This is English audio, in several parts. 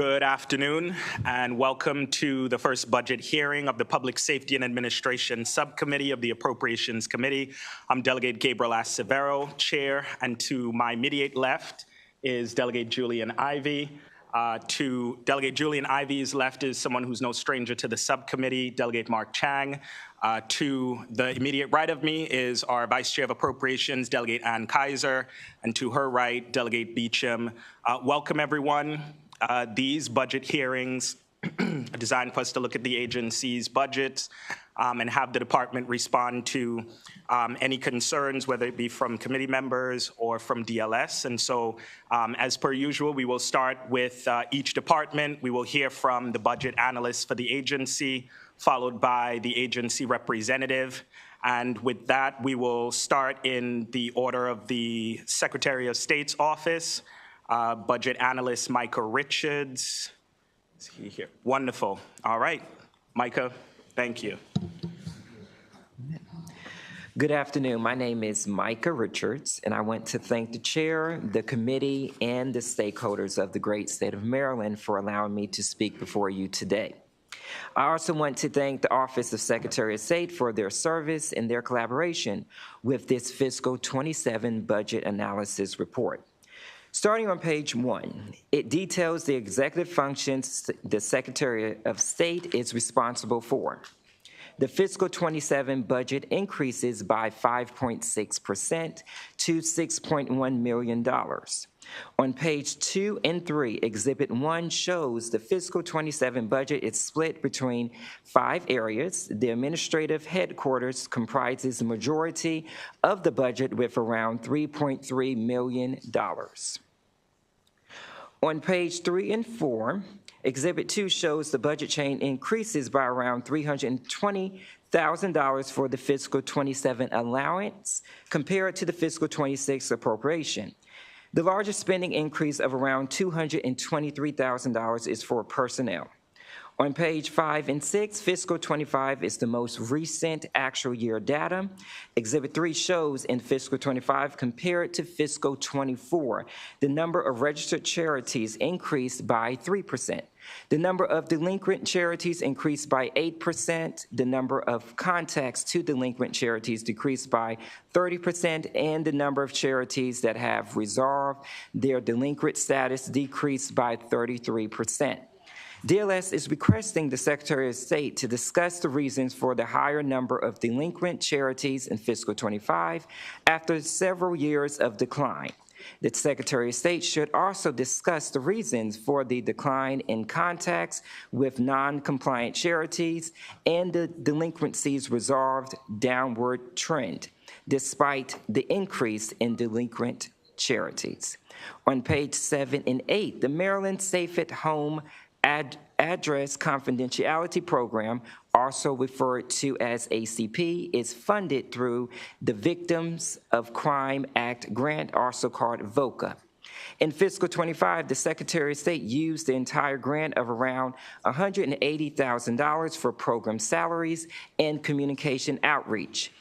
Good afternoon, and welcome to the first budget hearing of the Public Safety and Administration Subcommittee of the Appropriations Committee. I'm Delegate Gabriel Severo, Chair, and to my immediate left is Delegate Julian Ivey. To Delegate Julian Ivey's left is someone who's no stranger to the subcommittee, Delegate Mark Chang. To the immediate right of me is our Vice Chair of Appropriations, Delegate Ann Kaiser, and to her right, Delegate Beecham. Welcome, everyone. These budget hearings are designed for us to look at the agency's budgets and have the department respond to any concerns, whether it be from committee members or from DLS. And so, as per usual, we will start with each department. We will hear from the budget analyst for the agency, followed by the agency representative. And with that, we will start in the order of the Secretary of State's office. Budget analyst Micah Richards. Is he here? Wonderful. All right, Micah, thank you. Good afternoon. My name is Micah Richards, and I want to thank the chair, the committee, and the stakeholders of the great state of Maryland for allowing me to speak before you today. I also want to thank the Office of Secretary of State for their service and their collaboration with this fiscal 27 budget analysis report. Starting on page 1, it details the executive functions the Secretary of State is responsible for. The fiscal 27 budget increases by 5.6% to $6.1 million. On page 2 and 3, Exhibit 1 shows the fiscal 27 budget is split between 5 areas. The administrative headquarters comprises the majority of the budget with around $3.3 million. On page 3 and 4, Exhibit 2 shows the budget change increases by around $320,000 for the fiscal 27 allowance compared to the fiscal 26 appropriation. The largest spending increase of around $223,000 is for personnel. On page 5 and 6, fiscal 25 is the most recent actual year data. Exhibit 3 shows in fiscal 25 compared to fiscal 24, the number of registered charities increased by 3%. The number of delinquent charities increased by 8%. The number of contacts to delinquent charities decreased by 30%, and the number of charities that have resolved their delinquent status decreased by 33%. DLS is requesting the Secretary of State to discuss the reasons for the higher number of delinquent charities in fiscal 25 after several years of decline. The Secretary of State should also discuss the reasons for the decline in contacts with non-compliant charities and the delinquencies resolved downward trend, despite the increase in delinquent charities. On page 7 and 8, the Maryland Safe at Home Address Confidentiality Program, also referred to as ACP, is funded through the Victims of Crime Act grant, also called VOCA. In fiscal 25, the Secretary of State used the entire grant of around $180,000 for program salaries and communication outreach.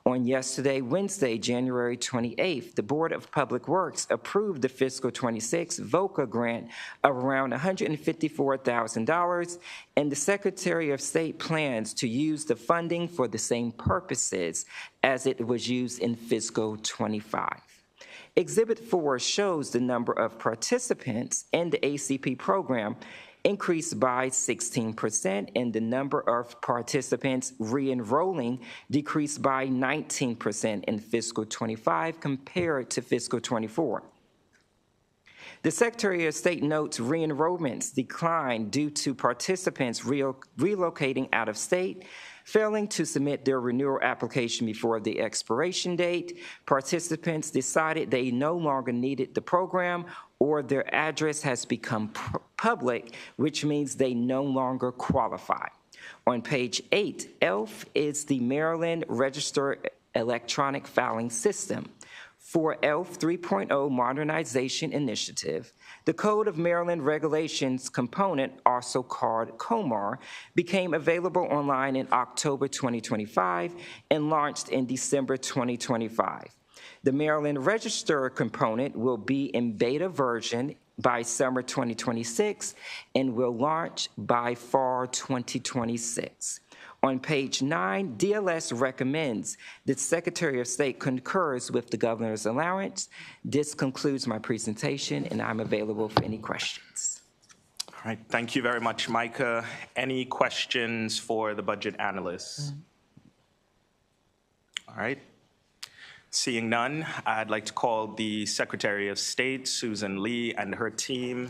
On yesterday, Wednesday, January 28th, the Board of Public Works approved the fiscal 26 VOCA grant of around $154,000, and the Secretary of State plans to use the funding for the same purposes as it was used in fiscal 25. Exhibit 4 shows the number of participants in the ACP program increased by 16%, and the number of participants re-enrolling decreased by 19% in fiscal 25 compared to fiscal 24. The Secretary of State notes re-enrollments declined due to participants relocating out of state, failing to submit their renewal application before the expiration date. Participants decided they no longer needed the program, or their address has become public, which means they no longer qualify. On page 8, ELF is the Maryland Register Electronic Filing System. For ELF 3.0 Modernization Initiative, the Code of Maryland Regulations component, also called COMAR, became available online in October 2025 and launched in December 2025. The Maryland Register component will be in beta version by summer 2026 and will launch by fall 2026. On page 9, DLS recommends that Secretary of State concurs with the governor's allowance. This concludes my presentation, and I'm available for any questions. All right, thank you very much, Micah. Any questions for the budget analysts? All right. Seeing none, I'd like to call the Secretary of State, Susan Lee, and her team.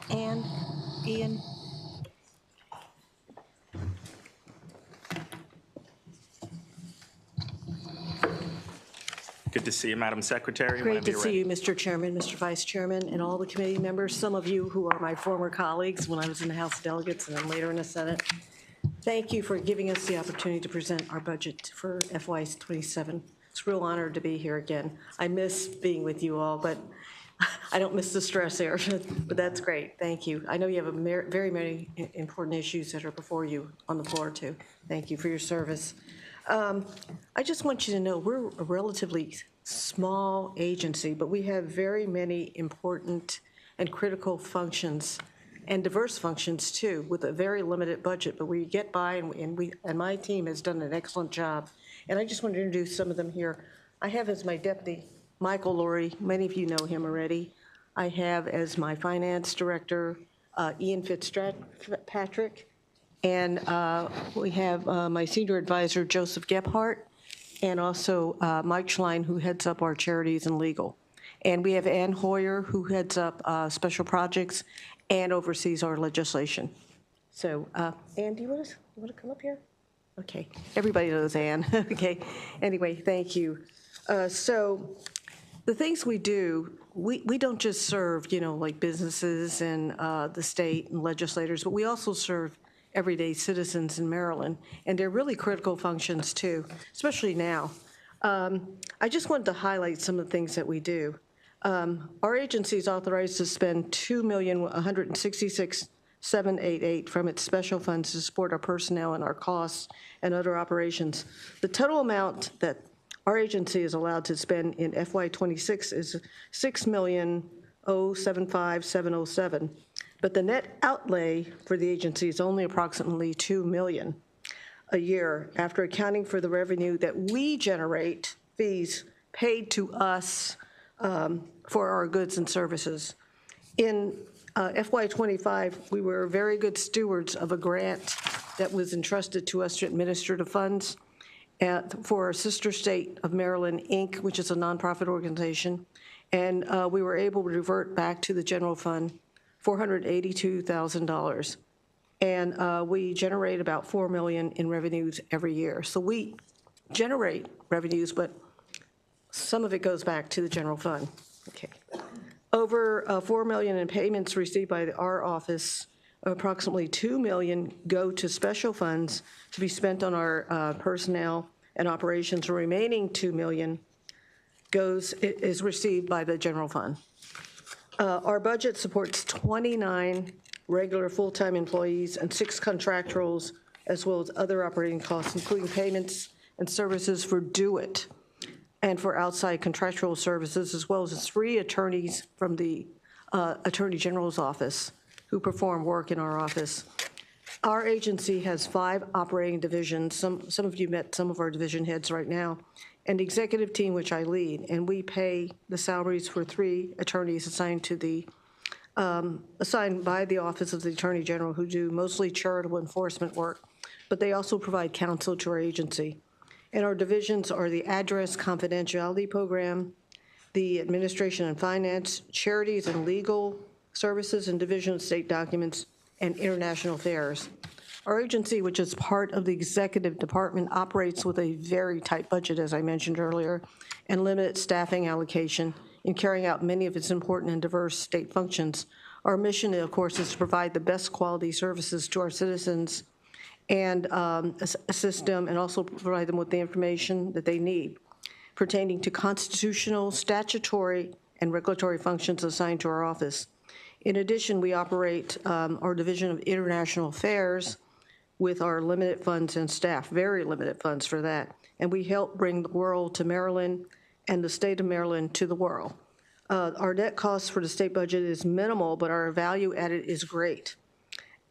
Ann, Ian. Good to see you, Madam Secretary. Great Whenever to you're see ready. you, Mr. Chairman, Mr. Vice Chairman, and all the committee members, some of you who are my former colleagues when I was in the House of Delegates and then later in the Senate. Thank you for giving us the opportunity to present our budget for FY27. It's a real honor to be here again. I miss being with you all, but I don't miss the stress here, but that's great. Thank you. I know you have very many important issues that are before you on the floor, too. Thank you for your service. I just want you to know we're a relatively small agency, but we have very many important and critical functions and diverse functions too, with a very limited budget, but we get by, and my team has done an excellent job. And I just want to introduce some of them here. I have as my deputy, Michael Laurie. Many of you know him already. I have as my finance director, Ian Fitzpatrick. And we have my senior advisor, Joseph Gebhardt, and also Mike Schlein, who heads up our charities and legal. And we have Ann Hoyer, who heads up special projects and oversees our legislation. So, Ann, do you want to come up here? Okay, everybody knows Ann. Okay, anyway, thank you. So, the things we do, we don't just serve, like businesses and the state and legislators, but we also serve everyday citizens in Maryland, and they're really critical functions too, especially now. I just wanted to highlight some of the things that we do. Our agency is authorized to spend $2,166,788 from its special funds to support our personnel and our costs and other operations. The total amount that our agency is allowed to spend in FY26 is $6,075,707, but the net outlay for the agency is only approximately $2 million a year after accounting for the revenue that we generate, fees paid to us for our goods and services. In FY25, we were very good stewards of a grant that was entrusted to us to administer the funds for our sister state of Maryland, Inc., which is a nonprofit organization. And we were able to revert back to the general fund $482,000. And we generate about $4 million in revenues every year. So we generate revenues, but some of it goes back to the general fund. Okay. Over $4 million in payments received by our office, approximately $2 million go to special funds to be spent on our personnel and operations. The remaining $2 million is received by the general fund. Our budget supports 29 regular full-time employees and 6 contractuals, as well as other operating costs, including payments and services for Do-It and for outside contractual services, as well as 3 attorneys from the Attorney General's office who perform work in our office. Our agency has 5 operating divisions. Some of you met some of our division heads right now, and the executive team, which I lead, and we pay the salaries for 3 attorneys assigned by the Office of the Attorney General, who do mostly charitable enforcement work, but they also provide counsel to our agency. And our divisions are the Address Confidentiality Program, the Administration and Finance, Charities and Legal Services, and Division of State Documents, and International Affairs. Our agency, which is part of the Executive Department, operates with a very tight budget, as I mentioned earlier, and limited staffing allocation in carrying out many of its important and diverse state functions. Our mission, of course, is to provide the best quality services to our citizens and assist them and also provide them with the information that they need pertaining to constitutional, statutory, and regulatory functions assigned to our office. In addition, we operate our Division of International Affairs with our limited funds and staff, very limited funds for that. And we help bring the world to Maryland and the state of Maryland to the world. Our net cost for the state budget is minimal, but our value added is great.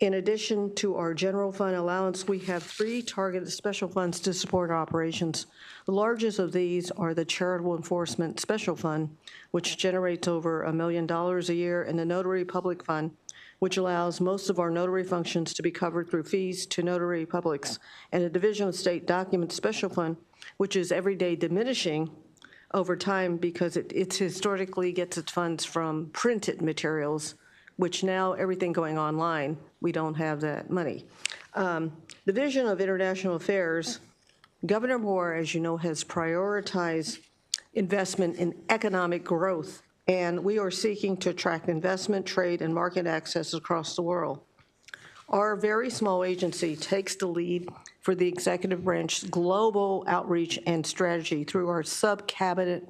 In addition to our general fund allowance, we have 3 targeted special funds to support our operations. The largest of these are the Charitable Enforcement Special Fund, which generates over $1 million a year, and the Notary Public Fund, which allows most of our notary functions to be covered through fees to notary publics, and the Division of State Documents Special Fund, which is every day diminishing over time because it historically gets its funds from printed materials, which now everything going online, we don't have that money. Division of International Affairs, Governor Moore, as you know, has prioritized investment in economic growth, and we are seeking to attract investment, trade, and market access across the world. Our very small agency takes the lead for the executive branch's global outreach and strategy through our Subcabinet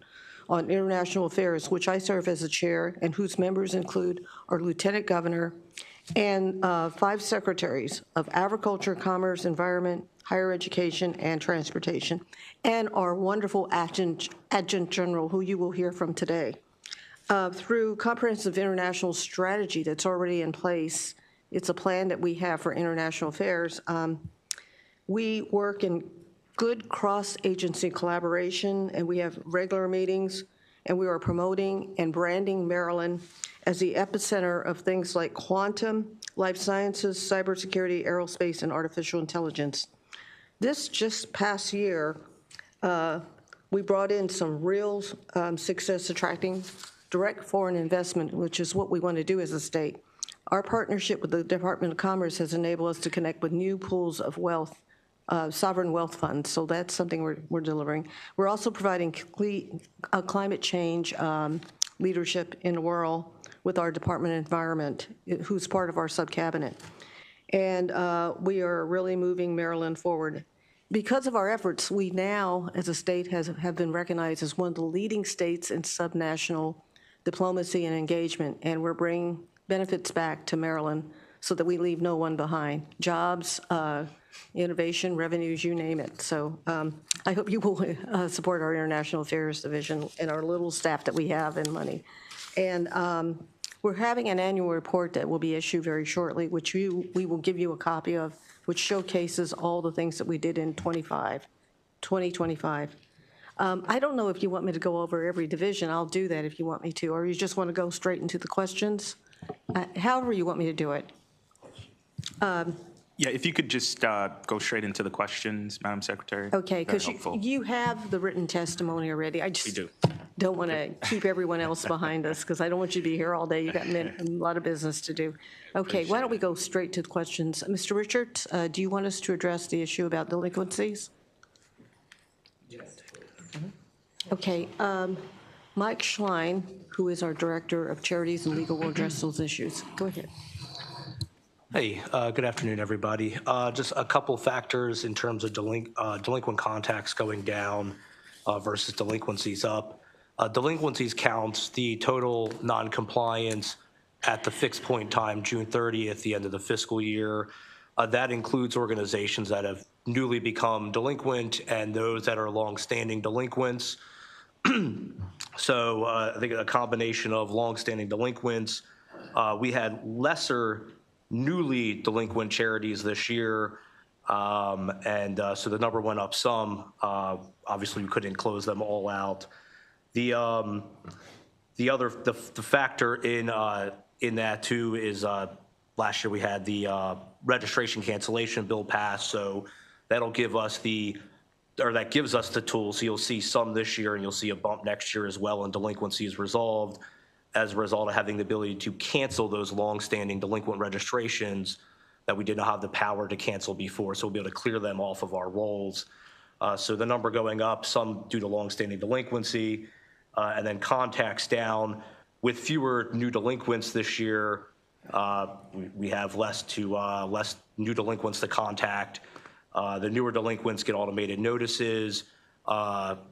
on International Affairs, which I serve as the chair, and whose members include our Lieutenant Governor and 5 secretaries of Agriculture, Commerce, Environment, Higher Education, and Transportation, and our wonderful Adjutant General, who you will hear from today. Through comprehensive international strategy that's already in place, it's a plan that we have for international affairs. We work in good cross-agency collaboration, and we have regular meetings, and we are promoting and branding Maryland as the epicenter of things like quantum, life sciences, cybersecurity, aerospace, and artificial intelligence. This just past year, we brought in some real success attracting direct foreign investment, which is what we want to do as a state. Our partnership with the Department of Commerce has enabled us to connect with new pools of wealth, sovereign wealth funds, so that's something we're delivering. We're also providing climate change leadership in the world with our Department of Environment, who's part of our subcabinet. And we are really moving Maryland forward. Because of our efforts, we now, as a state, have been recognized as one of the leading states in subnational diplomacy and engagement, and we're bringing benefits back to Maryland so that we leave no one behind. Jobs, innovation, revenues, you name it. So I hope you will support our International Affairs Division and our little staff that we have and money. And we're having an annual report that will be issued very shortly, which we will give you a copy of, which showcases all the things that we did in 2025. I don't know if you want me to go over every division. I'll do that if you want me to, or you just want to go straight into the questions. However you want me to do it. Yeah, if you could just go straight into the questions, Madam Secretary. Okay, because you have the written testimony already. I just don't want to keep everyone else behind us because I don't want you to be here all day. You've got a lot of business to do. Okay, why don't we go straight to the questions. Mr. Richards, do you want us to address the issue about delinquencies? Yes. Okay, Mike Schlein, who is our Director of Charities and Legal, will address those issues. Go ahead. Hey, good afternoon, everybody. Just a couple factors in terms of delinquent contacts going down versus delinquencies up. Delinquencies counts the total non-compliance at the fixed point in time, June 30th, the end of the fiscal year. That includes organizations that have newly become delinquent and those that are longstanding delinquents. So I think a combination of longstanding delinquents. We had lesser newly delinquent charities this year, so the number went up some. Obviously, we couldn't close them all out. The factor in that too is last year we had the registration cancellation bill passed, so that'll give us that gives us the tools. So you'll see some this year, and you'll see a bump next year as well, and delinquencies resolved as a result of having the ability to cancel those longstanding delinquent registrations that we did not have the power to cancel before. So we'll be able to clear them off of our rolls. So the number going up, some due to longstanding delinquency, and then contacts down. With fewer new delinquents this year, we have less new delinquents to contact. The newer delinquents get automated notices.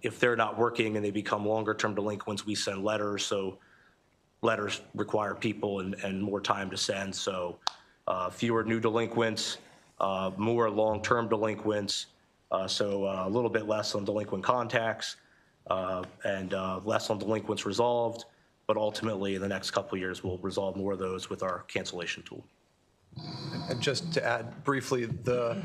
If they're not working and they become longer-term delinquents, we send letters. So letters require people and more time to send. So fewer new delinquents, more long-term delinquents. So a little bit less on delinquent contacts. and less on delinquents resolved, but ultimately in the next couple of years, we'll resolve more of those with our cancellation tool. And just to add briefly, the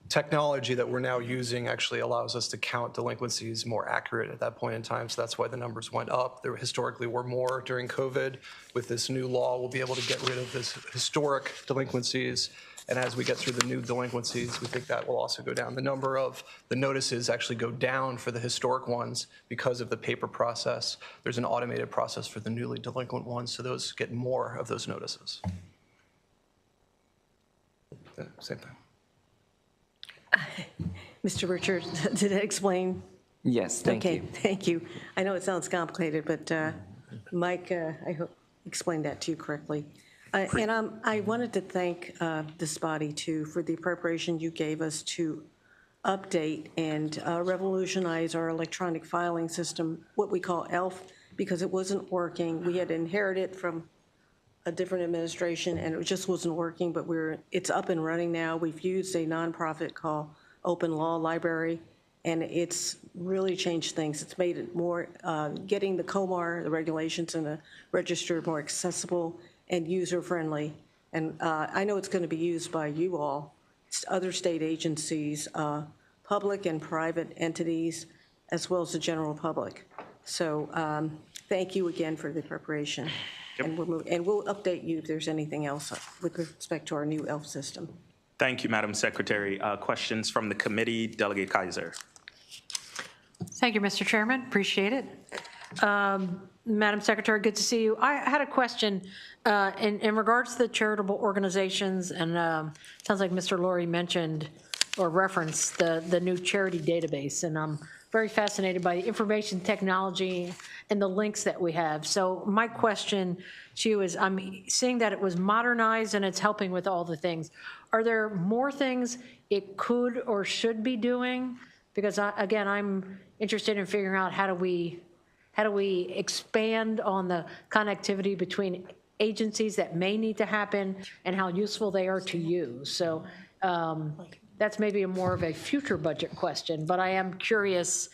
technology that we're now using actually allows us to count delinquencies more accurate at that point in time, so that's why the numbers went up. There historically were more during COVID. With this new law, we'll be able to get rid of this historic delinquencies, and as we get through the new delinquencies, we think that will also go down. The number of the notices actually go down for the historic ones because of the paper process. There's an automated process for the newly delinquent ones, so those get more of those notices. Same thing. Mr. Richards, did that explain? Yes, thank you. Okay, thank you. I know it sounds complicated, but Mike, I hope explained that to you correctly. And I wanted to thank this body, too, for the appropriation you gave us to update and revolutionize our electronic filing system, what we call ELF, because it wasn't working. We had inherited from a different administration, and it just wasn't working, but it's up and running now. We've used a nonprofit called Open Law Library, and it's really changed things. It's made it more, getting the COMAR, the regulations and the register more accessible and user-friendly. And I know it's going to be used by you all, other state agencies, public and private entities, as well as the general public. So thank you again for the preparation. Yep. And we'll update you if there's anything else with respect to our new ELF system. Thank you, Madam Secretary. Questions from the committee? Delegate Kaiser. Thank you, Mr. Chairman. Appreciate it. Madam Secretary, good to see you. I had a question in regards to the charitable organizations, and sounds like Mr. Laurie mentioned or referenced the new charity database, and I'm very fascinated by the information technology and the links that we have. So my question to you is, I'm seeing that it was modernized and it's helping with all the things. Are there more things it could or should be doing? Because again, I'm interested in figuring out how do we expand on the connectivity between agencies that may need to happen and how useful they are to you. So that's maybe more of a future budget question, but I am curious,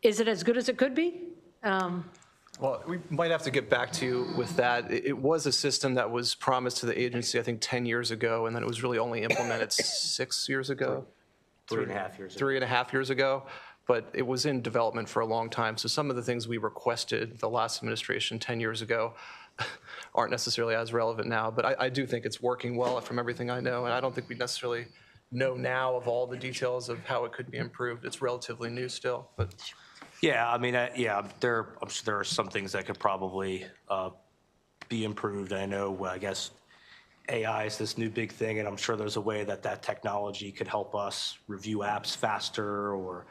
is it as good as it could be? Well, we might have to get back to you with that. It was a system that was promised to the agency, I think, 10 years ago, and then it was really only implemented 6 years ago. 3.5 years ago. 3.5 years ago, but it was in development for a long time. So some of the things we requested the last administration 10 years ago aren't necessarily as relevant now, but I do think it's working well from everything I know, and I don't think we necessarily know now of all the details of how it could be improved. It's relatively new still, but. Yeah, I mean, I'm sure there are some things that could probably be improved. I know, I guess, AI is this new big thing, and I'm sure there's a way that technology could help us review apps faster, or,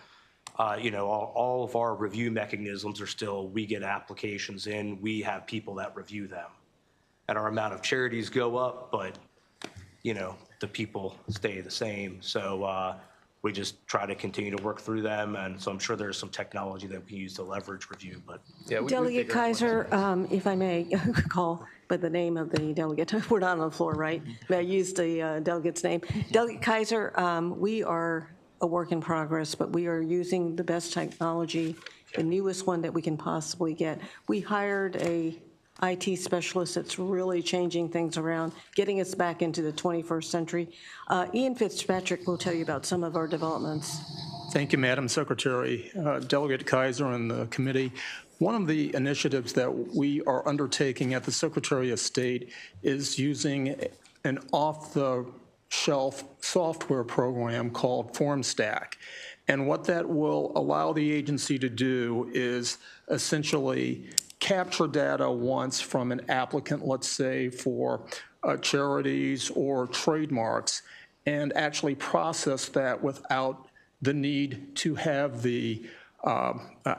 all of our review mechanisms are still, we get applications in, we have people that review them. And our amount of charities go up, but, the people stay the same. So we just try to continue to work through them, and so I'm sure there's some technology that we use to leverage review, but. Yeah, Delegate Kaiser, if I may call by the name of the delegate, we're not on the floor, right? May I use the delegate's name? Delegate Kaiser, we are a work in progress, but we are using the best technology, the newest one that we can possibly get. We hired a IT specialist that's really changing things around, getting us back into the 21st century. Ian Fitzpatrick will tell you about some of our developments. Thank you, Madam Secretary. Delegate Kaiser and the committee. One of the initiatives that we are undertaking at the Secretary of State is using an off-the-shelf software program called FormStack. And what that will allow the agency to do is essentially capture data once from an applicant, let's say for charities or trademarks, and actually process that without the need to have the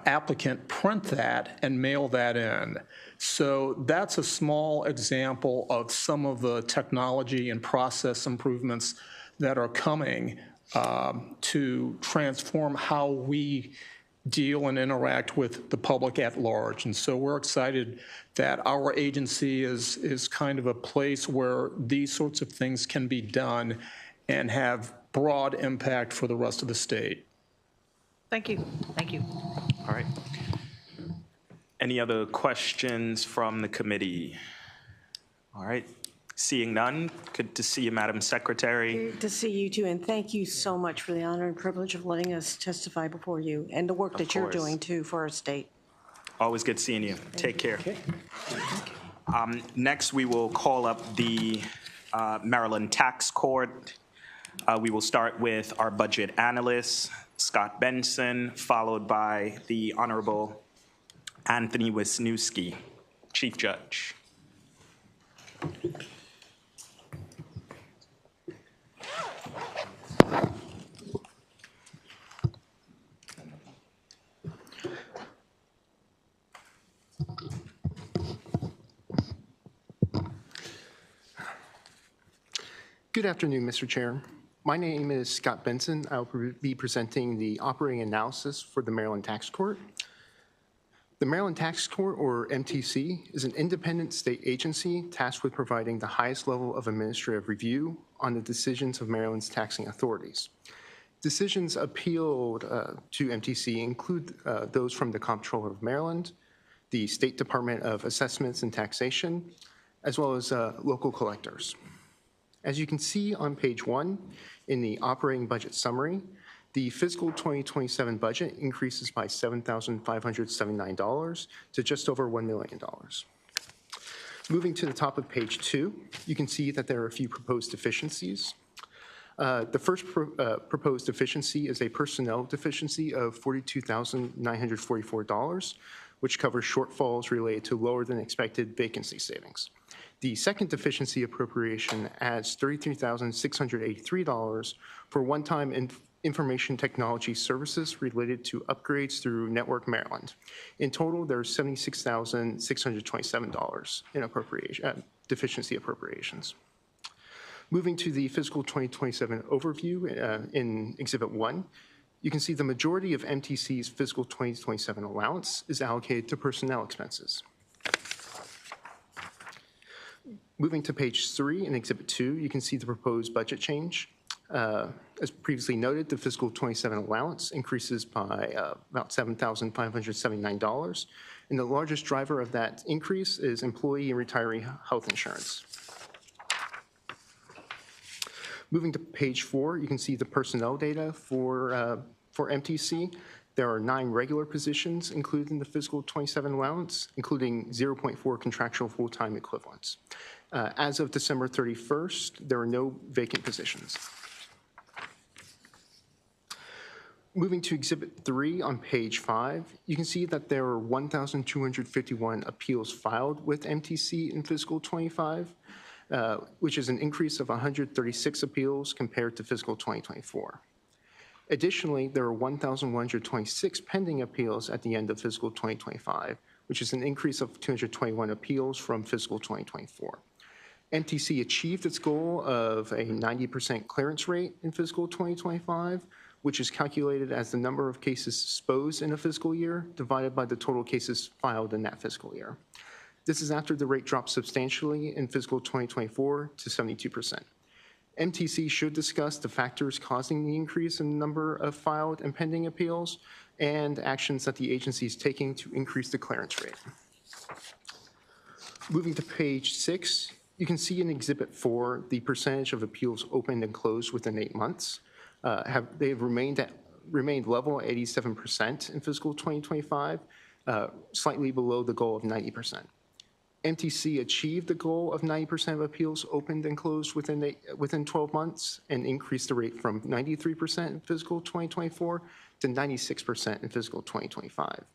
applicant print that and mail that in. So that's a small example of some of the technology and process improvements that are coming to transform how we deal and interact with the public at large. And so we're excited that our agency is kind of a place where these sorts of things can be done and have broad impact for the rest of the state. Thank you. Thank you. All All right. Any other questions from the committee? All right. Seeing none, good to see you, Madam Secretary. Good to see you too, and thank you so much for the honor and privilege of letting us testify before you and the work that you're course. doing too for our state. Always good seeing you. Take care. Next, we will call up the Maryland Tax Court. We will start with our budget analyst, Scott Benson, followed by the Honorable Anthony Wisniewski, Chief Judge. Good afternoon, Mr. Chair. My name is Scott Benson. I'll be presenting the operating analysis for the Maryland Tax Court. The Maryland Tax Court, or MTC, is an independent state agency tasked with providing the highest level of administrative review on the decisions of Maryland's taxing authorities. Decisions appealed to MTC include those from the Comptroller of Maryland, the State Department of Assessments and Taxation, as well as local collectors. As you can see on page 1 in the operating budget summary, the fiscal 2027 budget increases by $7,579 to just over $1 million. Moving to the top of page 2, you can see that there are a few proposed deficiencies. The first proposed deficiency is a personnel deficiency of $42,944, which covers shortfalls related to lower than expected vacancy savings. The second deficiency appropriation adds $33,683 for one-time information technology services related to upgrades through Network Maryland. In total, there's $76,627 in deficiency appropriations. Moving to the fiscal 2027 overview in Exhibit 1, you can see the majority of MTC's fiscal 2027 allowance is allocated to personnel expenses. Moving to page 3 in Exhibit 2, you can see the proposed budget change. As previously noted, the fiscal 27 allowance increases by about $7,579, and the largest driver of that increase is employee and retiree health insurance. Moving to page 4, you can see the personnel data for MTC. There are 9 regular positions included in the fiscal 27 allowance, including 0.4 contractual full-time equivalents. As of December 31st, there are no vacant positions. Moving to Exhibit 3 on page 5, you can see that there are 1,251 appeals filed with MTC in fiscal 25, which is an increase of 136 appeals compared to fiscal 2024. Additionally, there are 1,126 pending appeals at the end of fiscal 2025, which is an increase of 221 appeals from fiscal 2024. MTC achieved its goal of a 90% clearance rate in fiscal 2025, which is calculated as the number of cases disposed in a fiscal year divided by the total cases filed in that fiscal year. This is after the rate dropped substantially in fiscal 2024 to 72%. MTC should discuss the factors causing the increase in the number of filed and pending appeals and actions that the agency is taking to increase the clearance rate. Moving to page 6, you can see in Exhibit 4 the percentage of appeals opened and closed within 8 months. They have remained level at 87% in fiscal 2025, slightly below the goal of 90%. MTC achieved the goal of 90% of appeals opened and closed within 12 months and increased the rate from 93% in fiscal 2024 to 96% in fiscal 2025.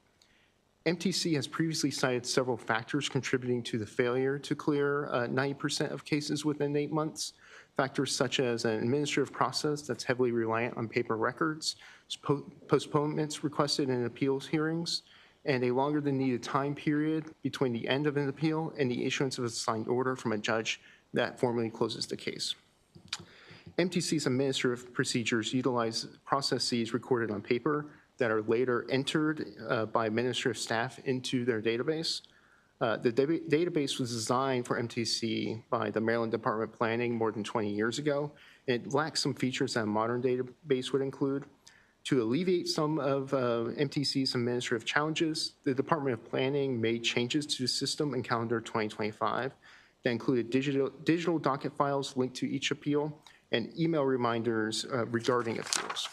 MTC has previously cited several factors contributing to the failure to clear 90% of cases within 8 months. Factors such as an administrative process that's heavily reliant on paper records, postponements requested in appeals hearings, and a longer than needed time period between the end of an appeal and the issuance of a signed order from a judge that formally closes the case. MTC's administrative procedures utilize processes recorded on paper that are later entered by administrative staff into their database. The database was designed for MTC by the Maryland Department of Planning more than 20 years ago. It lacks some features that a modern database would include. To alleviate some of MTC's administrative challenges, the Department of Planning made changes to the system in calendar 2025 that included digital docket files linked to each appeal and email reminders regarding appeals.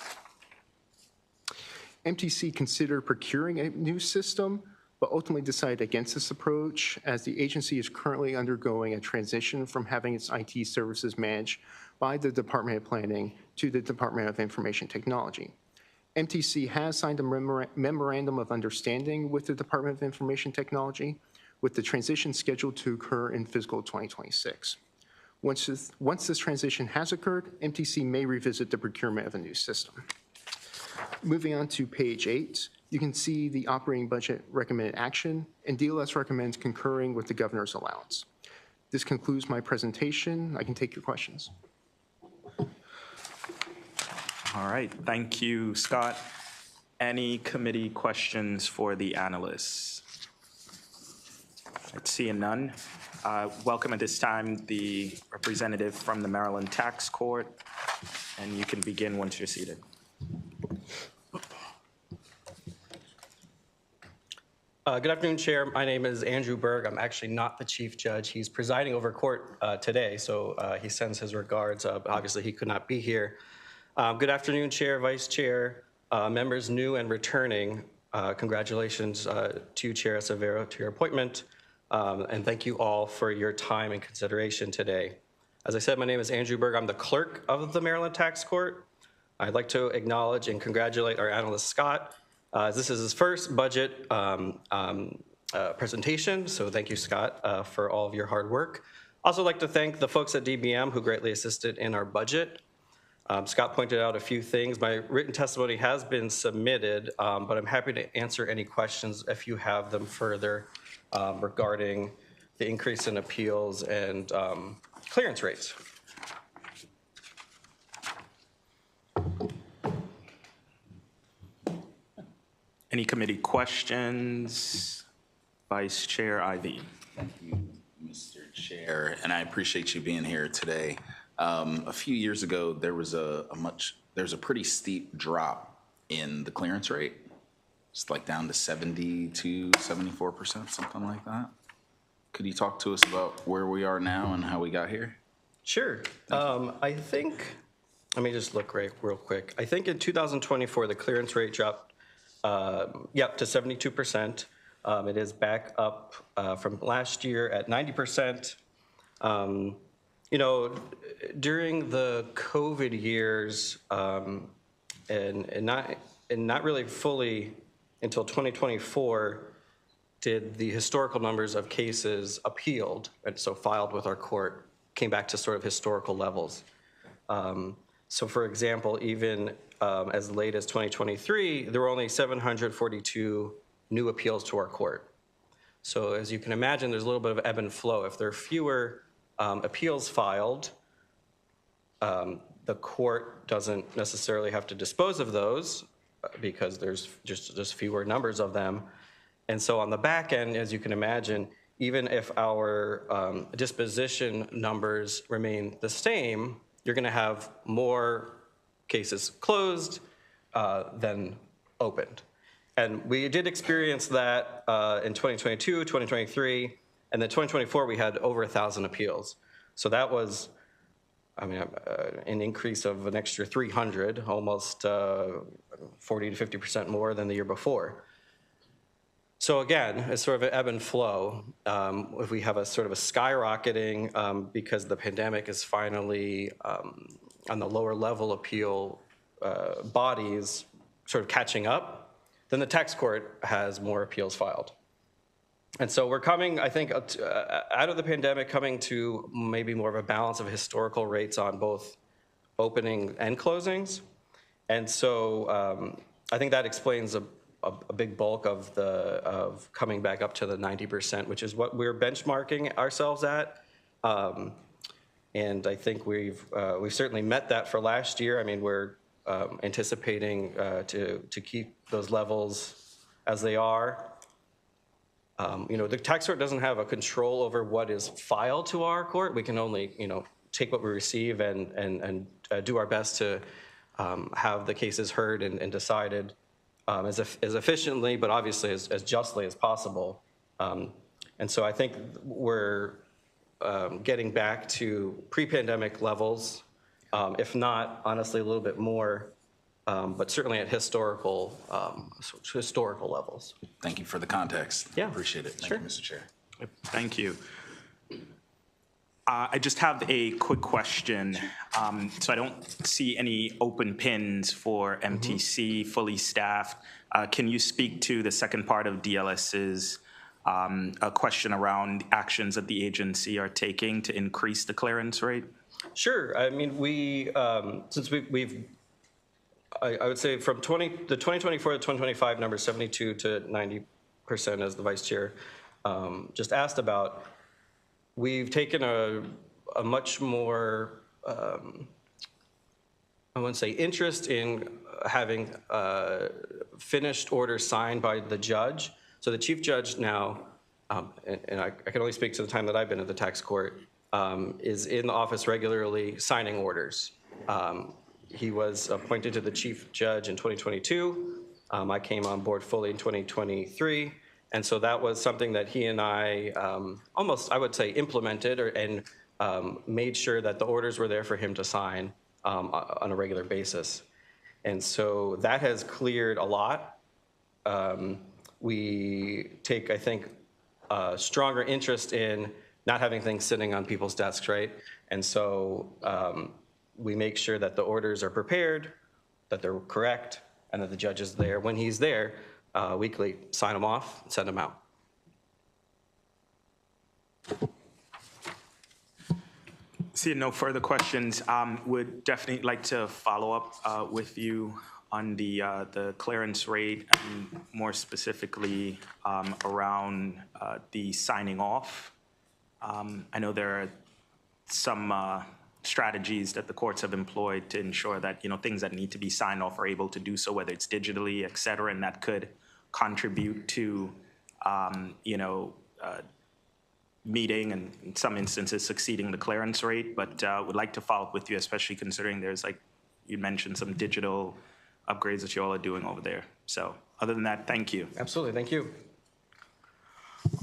MTC considered procuring a new system, but ultimately decided against this approach as the agency is currently undergoing a transition from having its IT services managed by the Department of Planning to the Department of Information Technology. MTC has signed a memorandum of understanding with the Department of Information Technology, with the transition scheduled to occur in fiscal 2026. Once this transition has occurred, MTC may revisit the procurement of a new system. Moving on to page 8, you can see the operating budget recommended action, and DLS recommends concurring with the governor's allowance. This concludes my presentation. I can take your questions. All right, thank you, Scott. Any committee questions for the analysts? Seeing none. Welcome at this time the representative from the Maryland Tax Court, and you can begin once you're seated. Good afternoon, Chair. My name is Andrew Berg. I'm actually not the Chief Judge. He's presiding over court today, so he sends his regards. Obviously, he could not be here. Good afternoon, Chair, Vice Chair, members new and returning. Congratulations to you, Chair Severo, to your appointment, and thank you all for your time and consideration today. As I said, my name is Andrew Berg. I'm the clerk of the Maryland Tax Court. I'd like to acknowledge and congratulate our analyst, Scott. This is his first budget presentation, so thank you, Scott, for all of your hard work. Also like to thank the folks at DBM who greatly assisted in our budget. Scott pointed out a few things. My written testimony has been submitted, but I'm happy to answer any questions if you have them further regarding the increase in appeals and clearance rates. Any committee questions? Vice Chair Ivey. Thank you, Mr. Chair, and I appreciate you being here today. A few years ago, there was a pretty steep drop in the clearance rate. It's like down to 72, 74%, something like that. Could you talk to us about where we are now and how we got here? Sure. I think, let me just look real quick. I think in 2024, the clearance rate dropped to 72%. It is back up from last year at 90%. You know, during the COVID years, and not really fully until 2024, did the historical numbers of cases appealed, and so filed with our court, came back to sort of historical levels. So for example, even as late as 2023, there were only 742 new appeals to our court. So as you can imagine, there's a little bit of ebb and flow. If there are fewer appeals filed, the court doesn't necessarily have to dispose of those because there's just fewer numbers of them. And so on the back end, as you can imagine, even if our disposition numbers remain the same, you're going to have more cases closed than opened. And we did experience that in 2022, 2023, and then 2024, we had over 1,000 appeals. So that was, I mean, an increase of an extra 300, almost 40 to 50% more than the year before. So again, it's sort of an ebb and flow. If we have a sort of a skyrocketing because the pandemic is finally on the lower level appeal bodies sort of catching up, then the tax court has more appeals filed. And so we're coming, I think, out of the pandemic, coming to maybe more of a balance of historical rates on both opening and closings. And so I think that explains a big bulk of coming back up to the 90%, which is what we're benchmarking ourselves at. And I think we've certainly met that for last year. I mean, we're anticipating to keep those levels as they are. You know, the tax court doesn't have a control over what is filed to our court. We can only, you know, take what we receive and do our best to have the cases heard and decided as efficiently, but obviously as justly as possible. And so I think we're getting back to pre-pandemic levels, if not, honestly, a little bit more, but certainly at historical levels. Thank you for the context. Yeah, Appreciate it. Thank sure. you, Mr. Chair. Thank you. I just have a quick question. So I don't see any open pins for MTC, fully staffed. Can you speak to the second part of DLS's a question around actions that the agency are taking to increase the clearance rate? Sure. I mean, since I would say from the 2024 to 2025 number, 72 to 90%, as the vice chair just asked about, we've taken a much more, I wouldn't say interest in having finished orders signed by the judge. So the chief judge now, and I can only speak to the time that I've been at the tax court, is in the office regularly signing orders. He was appointed to the chief judge in 2022. I came on board fully in 2023. And so that was something that he and I almost, I would say, implemented and made sure that the orders were there for him to sign on a regular basis. And so that has cleared a lot. We take, I think, a stronger interest in not having things sitting on people's desks, right? And so we make sure that the orders are prepared, that they're correct, and that the judge is there. When he's there, weekly, sign them off, send them out. Seeing no further questions, would definitely like to follow up with you on the clearance rate and more specifically around the signing off. I know there are some strategies that the courts have employed to ensure that, things that need to be signed off are able to do so, whether it's digitally, et cetera, and that could contribute to, meeting and in some instances succeeding the clearance rate. But would like to follow up with you, especially considering there's, like you mentioned, some digital upgrades that you all are doing over there. So other than that, thank you. Absolutely, thank you.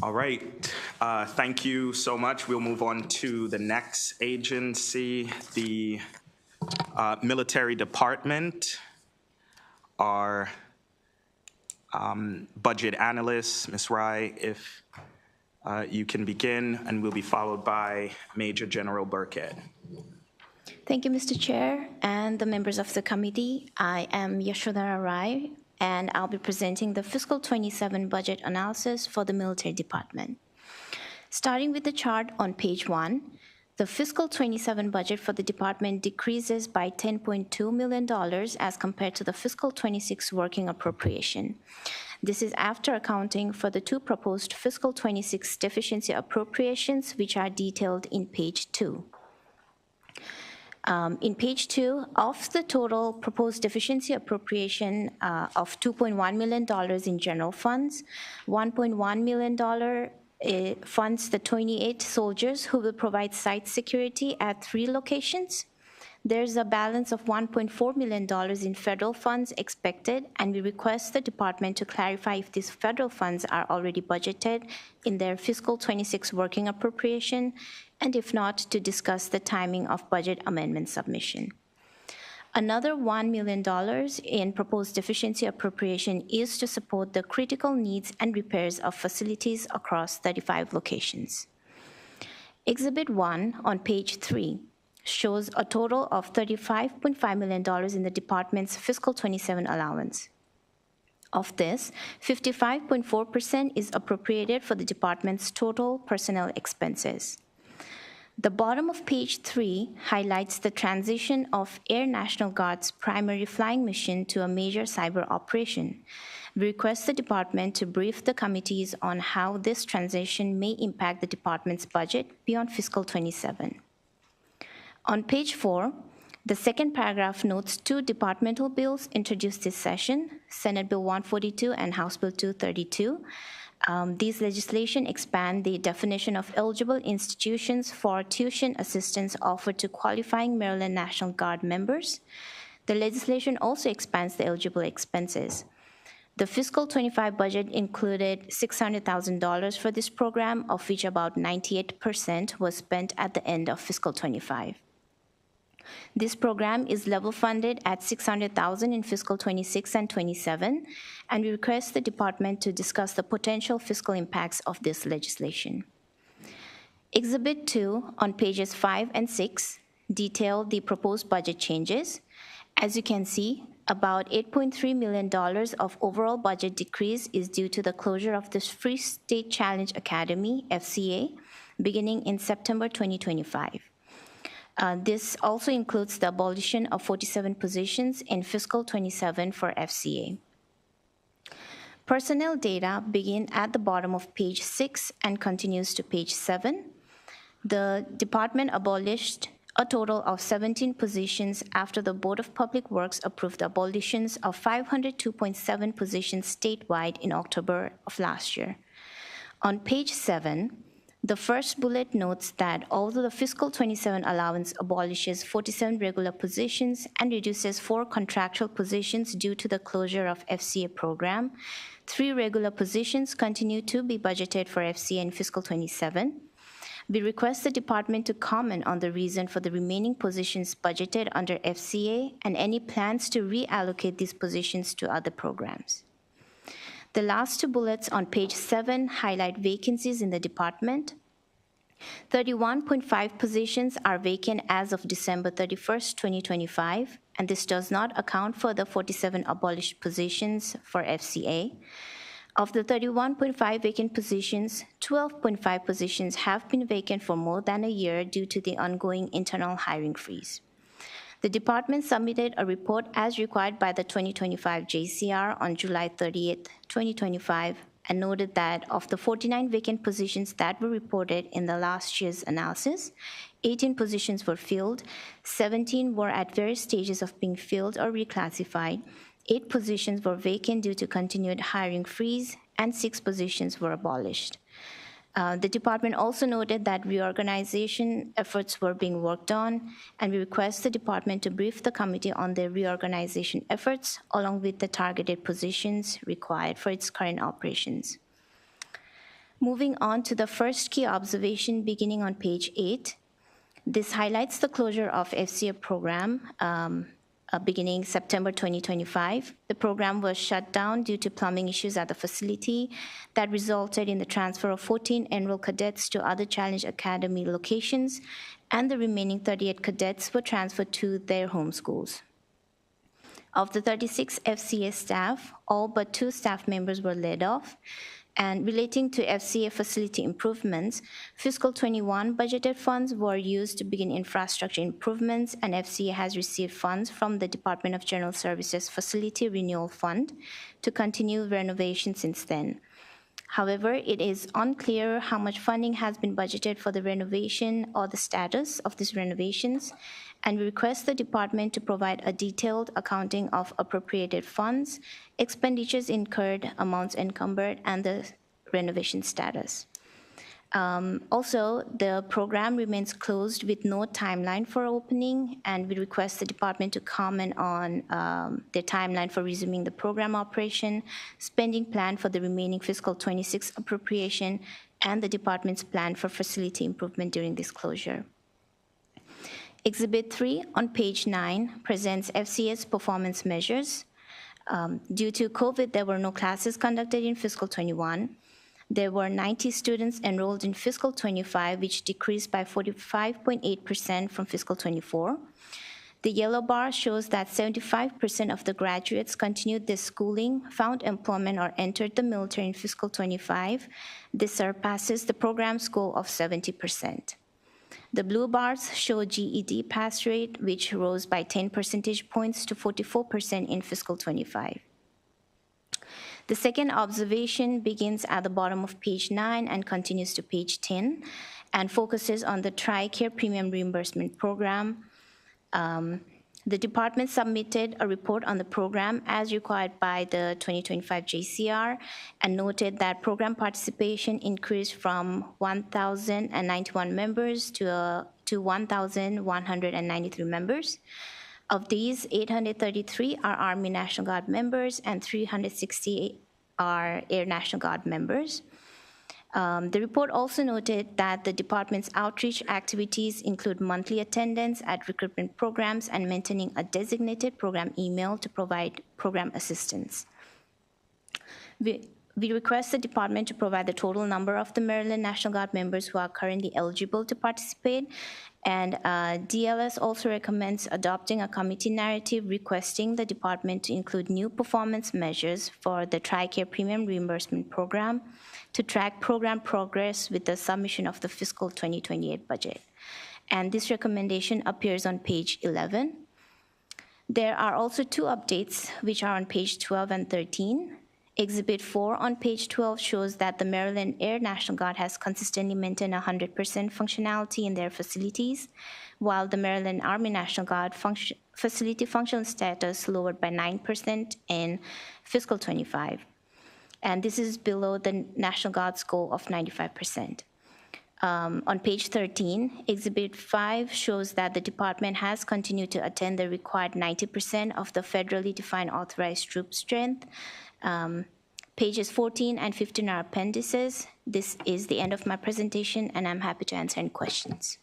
All right, thank you so much. We'll move on to the next agency, the military department. Our budget analyst, Ms. Rai, if you can begin, and we'll be followed by Major General Burkhead. Thank you, Mr. Chair, and the members of the committee. I am Yashodhara Rai, and I'll be presenting the fiscal 27 budget analysis for the military department. Starting with the chart on page 1, the fiscal 27 budget for the department decreases by $10.2 million as compared to the fiscal 26 working appropriation. This is after accounting for the 2 proposed fiscal 26 deficiency appropriations, which are detailed in page 2. In page 2, of the total proposed deficiency appropriation of $2.1 million in general funds, $1.1 million funds the 28 soldiers who will provide site security at 3 locations. There's a balance of $1.4 million in federal funds expected, and we request the department to clarify if these federal funds are already budgeted in their fiscal 26 working appropriation, and if not, to discuss the timing of budget amendment submission. Another $1 million in proposed deficiency appropriation is to support the critical needs and repairs of facilities across 35 locations. Exhibit 1 on page 3 shows a total of $35.5 million in the department's fiscal 27 allowance. Of this, 55.4% is appropriated for the department's total personnel expenses. The bottom of page 3 highlights the transition of Air National Guard's primary flying mission to a major cyber operation. We request the department to brief the committees on how this transition may impact the department's budget beyond fiscal 27. On page 4, the second paragraph notes 2 departmental bills introduced this session, Senate Bill 142 and House Bill 232. These legislation expand the definition of eligible institutions for tuition assistance offered to qualifying Maryland National Guard members. The legislation also expands the eligible expenses. The fiscal 25 budget included $600,000 for this program, of which about 98% was spent at the end of fiscal 25. This program is level funded at $600,000 in fiscal 26 and 27, and we request the department to discuss the potential fiscal impacts of this legislation. Exhibit 2 on pages 5 and 6 detail the proposed budget changes. As you can see, about $8.3 million of overall budget decrease is due to the closure of the Free State Challenge Academy, FCA, beginning in September 2025. This also includes the abolition of 47 positions in fiscal 27 for FCA. Personnel data begin at the bottom of page 6 and continues to page 7. The department abolished a total of 17 positions after the Board of Public Works approved the abolitions of 502.7 positions statewide in October of last year. On page 7, the first bullet notes that although the fiscal 27 allowance abolishes 47 regular positions and reduces 4 contractual positions due to the closure of FCA program, 3 regular positions continue to be budgeted for FCA in fiscal 27. We request the department to comment on the reason for the remaining positions budgeted under FCA and any plans to reallocate these positions to other programs. The last 2 bullets on page 7 highlight vacancies in the department. 31.5 positions are vacant as of December 31st, 2025, and this does not account for the 47 abolished positions for FCA. Of the 31.5 vacant positions, 12.5 positions have been vacant for more than a year due to the ongoing internal hiring freeze. The department submitted a report as required by the 2025 JCR on July 30th, 2025, and noted that of the 49 vacant positions that were reported in the last year's analysis, 18 positions were filled, 17 were at various stages of being filled or reclassified, 8 positions were vacant due to continued hiring freeze, and 6 positions were abolished. The department also noted that reorganization efforts were being worked on, and we request the department to brief the committee on their reorganization efforts, along with the targeted positions required for its current operations. Moving on to the first key observation beginning on page 8, this highlights the closure of FCA program beginning September 2025. The program was shut down due to plumbing issues at the facility that resulted in the transfer of 14 enrolled cadets to other Challenge Academy locations, and the remaining 38 cadets were transferred to their home schools. Of the 36 FCA staff, all but 2 staff members were laid off. And relating to FCA facility improvements, fiscal 21 budgeted funds were used to begin infrastructure improvements, and FCA has received funds from the Department of General Services Facility Renewal Fund to continue renovation since then. However, it is unclear how much funding has been budgeted for the renovation or the status of these renovations, and we request the department to provide a detailed accounting of appropriated funds, expenditures incurred, amounts encumbered, and the renovation status. Also, the program remains closed with no timeline for opening, and we request the department to comment on their timeline for resuming the program operation, spending plan for the remaining fiscal 26 appropriation, and the department's plan for facility improvement during this closure. Exhibit 3 on page 9 presents FCA's performance measures. Due to COVID, there were no classes conducted in fiscal 21. There were 90 students enrolled in fiscal 25, which decreased by 45.8% from fiscal 24. The yellow bar shows that 75% of the graduates continued their schooling, found employment, or entered the military in fiscal 25. This surpasses the program's goal of 70%. The blue bars show GED pass rate, which rose by 10 percentage points to 44% in fiscal 25. The second observation begins at the bottom of page 9 and continues to page 10 and focuses on the TRICARE Premium Reimbursement Program. The department submitted a report on the program as required by the 2025 JCR and noted that program participation increased from 1,091 members to 1,193 members. Of these, 833 are Army National Guard members and 368 are Air National Guard members. The report also noted that the department's outreach activities include monthly attendance at recruitment programs and maintaining a designated program email to provide program assistance. We request the department to provide the total number of the Maryland National Guard members who are currently eligible to participate. And DLS also recommends adopting a committee narrative requesting the department to include new performance measures for the TRICARE Premium Reimbursement Program to track program progress with the submission of the fiscal 2028 budget. And this recommendation appears on page 11. There are also two updates which are on page 12 and 13. Exhibit 4 on page 12 shows that the Maryland Air National Guard has consistently maintained 100% functionality in their facilities, while the Maryland Army National Guard facility functional status lowered by 9% in fiscal 25. And this is below the National Guard's goal of 95%. On page 13, Exhibit 5 shows that the department has continued to attend the required 90% of the federally defined authorized troop strength. Pages 14 and 15 are appendices. This is the end of my presentation, and I'm happy to answer any questions.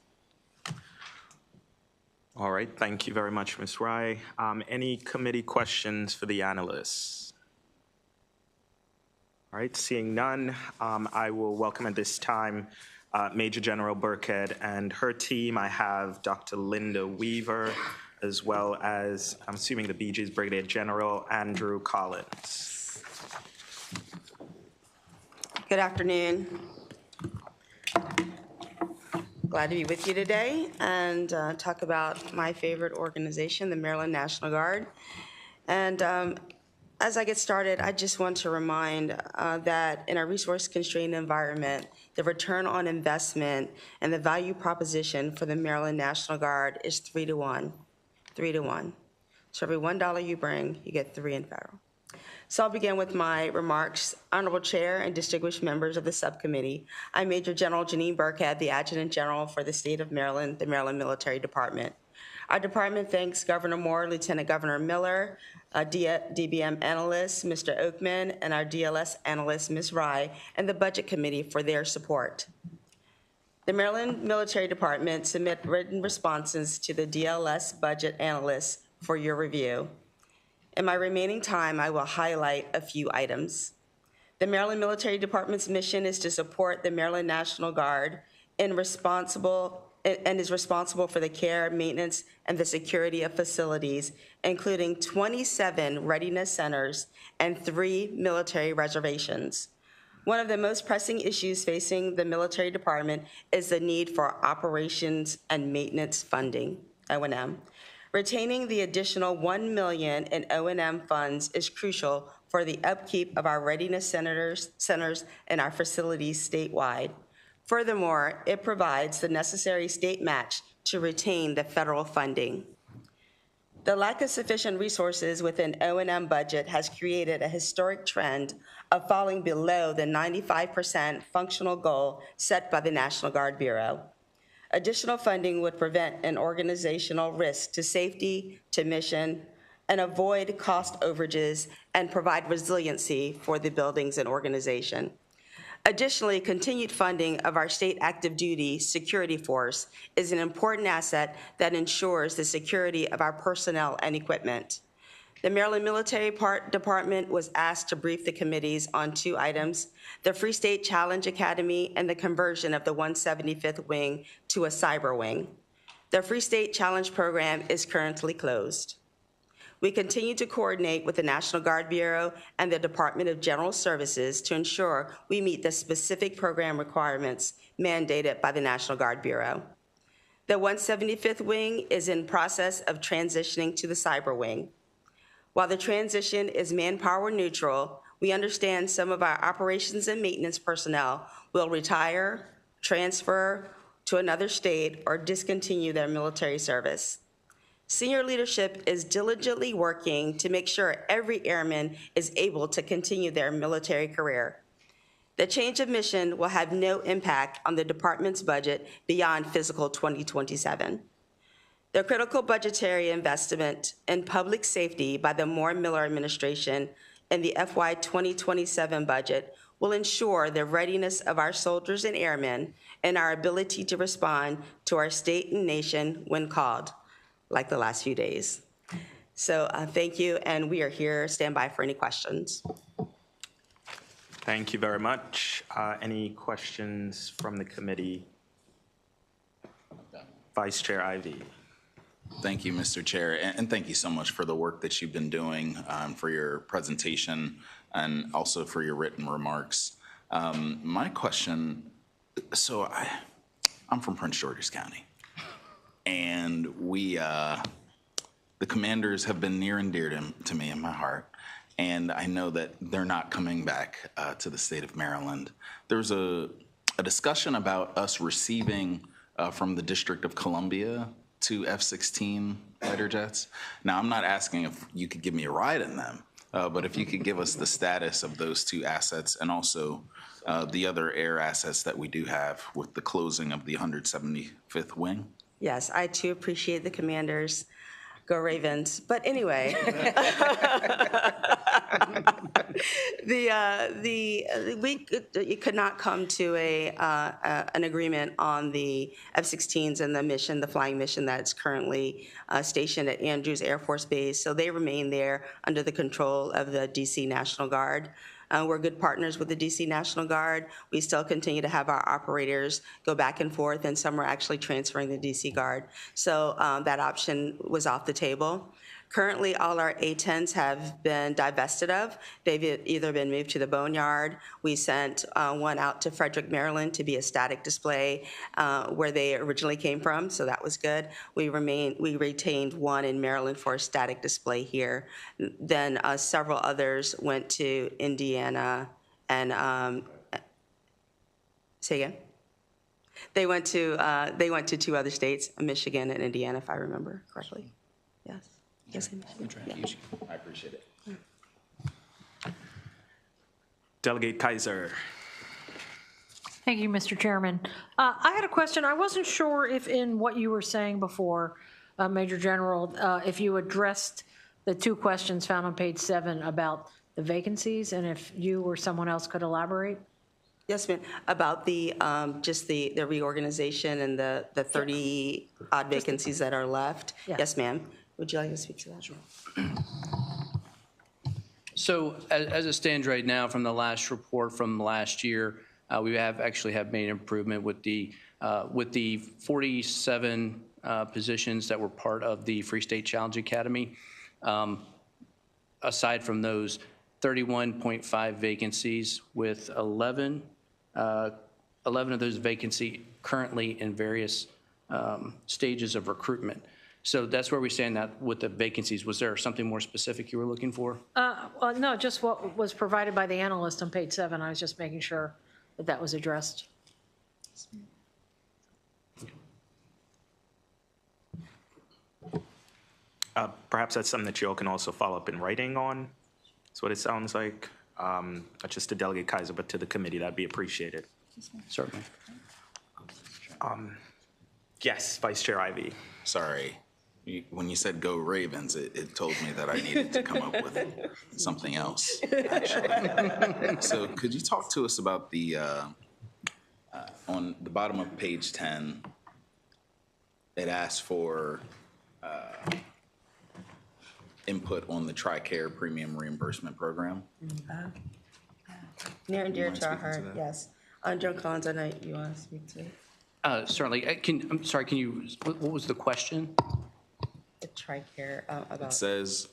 All right, thank you very much, Ms. Rai. Any committee questions for the analysts? All right, seeing none, I will welcome at this time Major General Burkhead and her team. I have Dr. Linda Weaver, as well as, I'm assuming the BG's Brigadier General Andrew Collins. Good afternoon. Glad to be with you today and talk about my favorite organization, the Maryland National Guard. And as I get started, I just want to remind that in a resource-constrained environment, the return on investment and the value proposition for the Maryland National Guard is 3 to 1. 3 to 1. So every $1 you bring, you get 3 in federal. So I'll begin with my remarks. Honorable Chair and distinguished members of the subcommittee, I'm Major General Janine Burkhead, the Adjutant General for the state of Maryland, the Maryland Military Department. Our department thanks Governor Moore, Lieutenant Governor Miller, DBM analyst, Mr. Oakman, and our DLS analyst, Ms. Rai, and the Budget Committee for their support. The Maryland Military Department submit written responses to the DLS budget analysts for your review. In my remaining time, I will highlight a few items. The Maryland Military Department's mission is to support the Maryland National Guard and is responsible for the care, maintenance, and the security of facilities, including 27 readiness centers and 3 military reservations. One of the most pressing issues facing the military department is the need for operations and maintenance funding, O&M. Retaining the additional $1 million in O&M funds is crucial for the upkeep of our readiness centers and our facilities statewide. Furthermore, it provides the necessary state match to retain the federal funding. The lack of sufficient resources within O&M budget has created a historic trend of falling below the 95% functional goal set by the National Guard Bureau. Additional funding would prevent an organizational risk to safety, to mission, and avoid cost overages and provide resiliency for the buildings and organization. Additionally, continued funding of our state active duty security force is an important asset that ensures the security of our personnel and equipment. The Maryland Military Department was asked to brief the committees on 2 items, the Free State Challenge Academy and the conversion of the 175th Wing to a cyber wing. The Free State Challenge program is currently closed. We continue to coordinate with the National Guard Bureau and the Department of General Services to ensure we meet the specific program requirements mandated by the National Guard Bureau. The 175th Wing is in process of transitioning to the cyber wing. While the transition is manpower neutral, we understand some of our operations and maintenance personnel will retire, transfer to another state, or discontinue their military service. Senior leadership is diligently working to make sure every airman is able to continue their military career. The change of mission will have no impact on the department's budget beyond fiscal 2027. The critical budgetary investment in public safety by the Moore-Miller administration in the FY 2027 budget will ensure the readiness of our soldiers and airmen and our ability to respond to our state and nation when called, like the last few days. So thank you, and we are here, stand by for any questions. Thank you very much. Any questions from the committee? Vice Chair Ivey. Thank you, Mr. Chair, and thank you so much for the work that you've been doing, for your presentation and also for your written remarks. My question, so I'm from Prince George's County, and the commanders have been near and dear to me in my heart, and I know that they're not coming back to the state of Maryland. There's a discussion about us receiving from the District of Columbia 2 F-16 fighter jets. Now, I'm not asking if you could give me a ride in them, but if you could give us the status of those 2 assets and also the other air assets that we do have with the closing of the 175th Wing. Yes, I too appreciate the commanders. Go Ravens. But anyway, we could not come to an agreement on the F-16s and the mission, the flying mission that's currently stationed at Andrews Air Force Base. So they remain there under the control of the DC National Guard. We're good partners with the DC National Guard. We still continue to have our operators go back and forth, and some are actually transferring the DC Guard. So that option was off the table. Currently, all our A-10s have been divested of. They've either been moved to the Boneyard. We sent one out to Frederick, Maryland to be a static display where they originally came from, so that was good. We retained one in Maryland for a static display here. Then several others went to Indiana and, say again? They went to 2 other states, Michigan and Indiana, if I remember correctly. Yes. Yes, I appreciate it. Delegate Kaiser. Thank you, Mr. Chairman. I had a question. I wasn't sure if in what you were saying before, Major General, if you addressed the 2 questions found on page 7 about the vacancies, and if you or someone else could elaborate. Yes, ma'am. About the just the reorganization and the 30-odd vacancies that are left. Yeah. Yes, ma'am. Would you like to speak to that? Sure. So as it stands right now from the last report from last year, we have made improvement with the 47 positions that were part of the Free State Challenge Academy. Aside from those, 31.5 vacancies with 11 of those vacancies currently in various stages of recruitment. So that's where we stand with the vacancies. Was there something more specific you were looking for? No, just what was provided by the analyst on page 7. I was just making sure that that was addressed. Perhaps that's something that you all can also follow up in writing on. That's what it sounds like. Not just to Delegate Kaiser, but to the committee. That'd be appreciated. Certainly. Yes, Vice Chair Ivey. Sorry. When you said go Ravens, it told me that I needed to come up with something else, actually. So could you talk to us about the, on the bottom of page 10, it asks for input on the TRICARE premium reimbursement program? Near and dear to our heart, yes. Joe Collins, I know you want to speak to it. Certainly. I'm sorry, what was the question? The TRICARE about. It says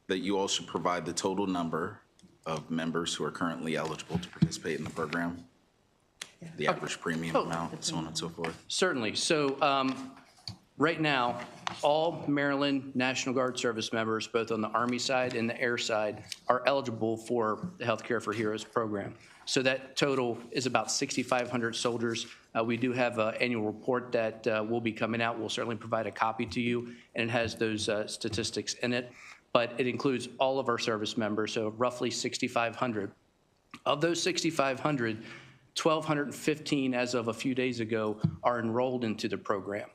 that you all should provide the total number of members who are currently eligible to participate in the program, the average premium amount, so on and so forth. Certainly. So right now, all Maryland National Guard service members, both on the Army side and the Air side, are eligible for the Healthcare for Heroes program. So that total is about 6,500 soldiers. We do have an annual report that will be coming out. We'll certainly provide a copy to you, and it has those statistics in it. But it includes all of our service members, so roughly 6,500. Of those 6,500, 1,215 as of a few days ago are enrolled into the program.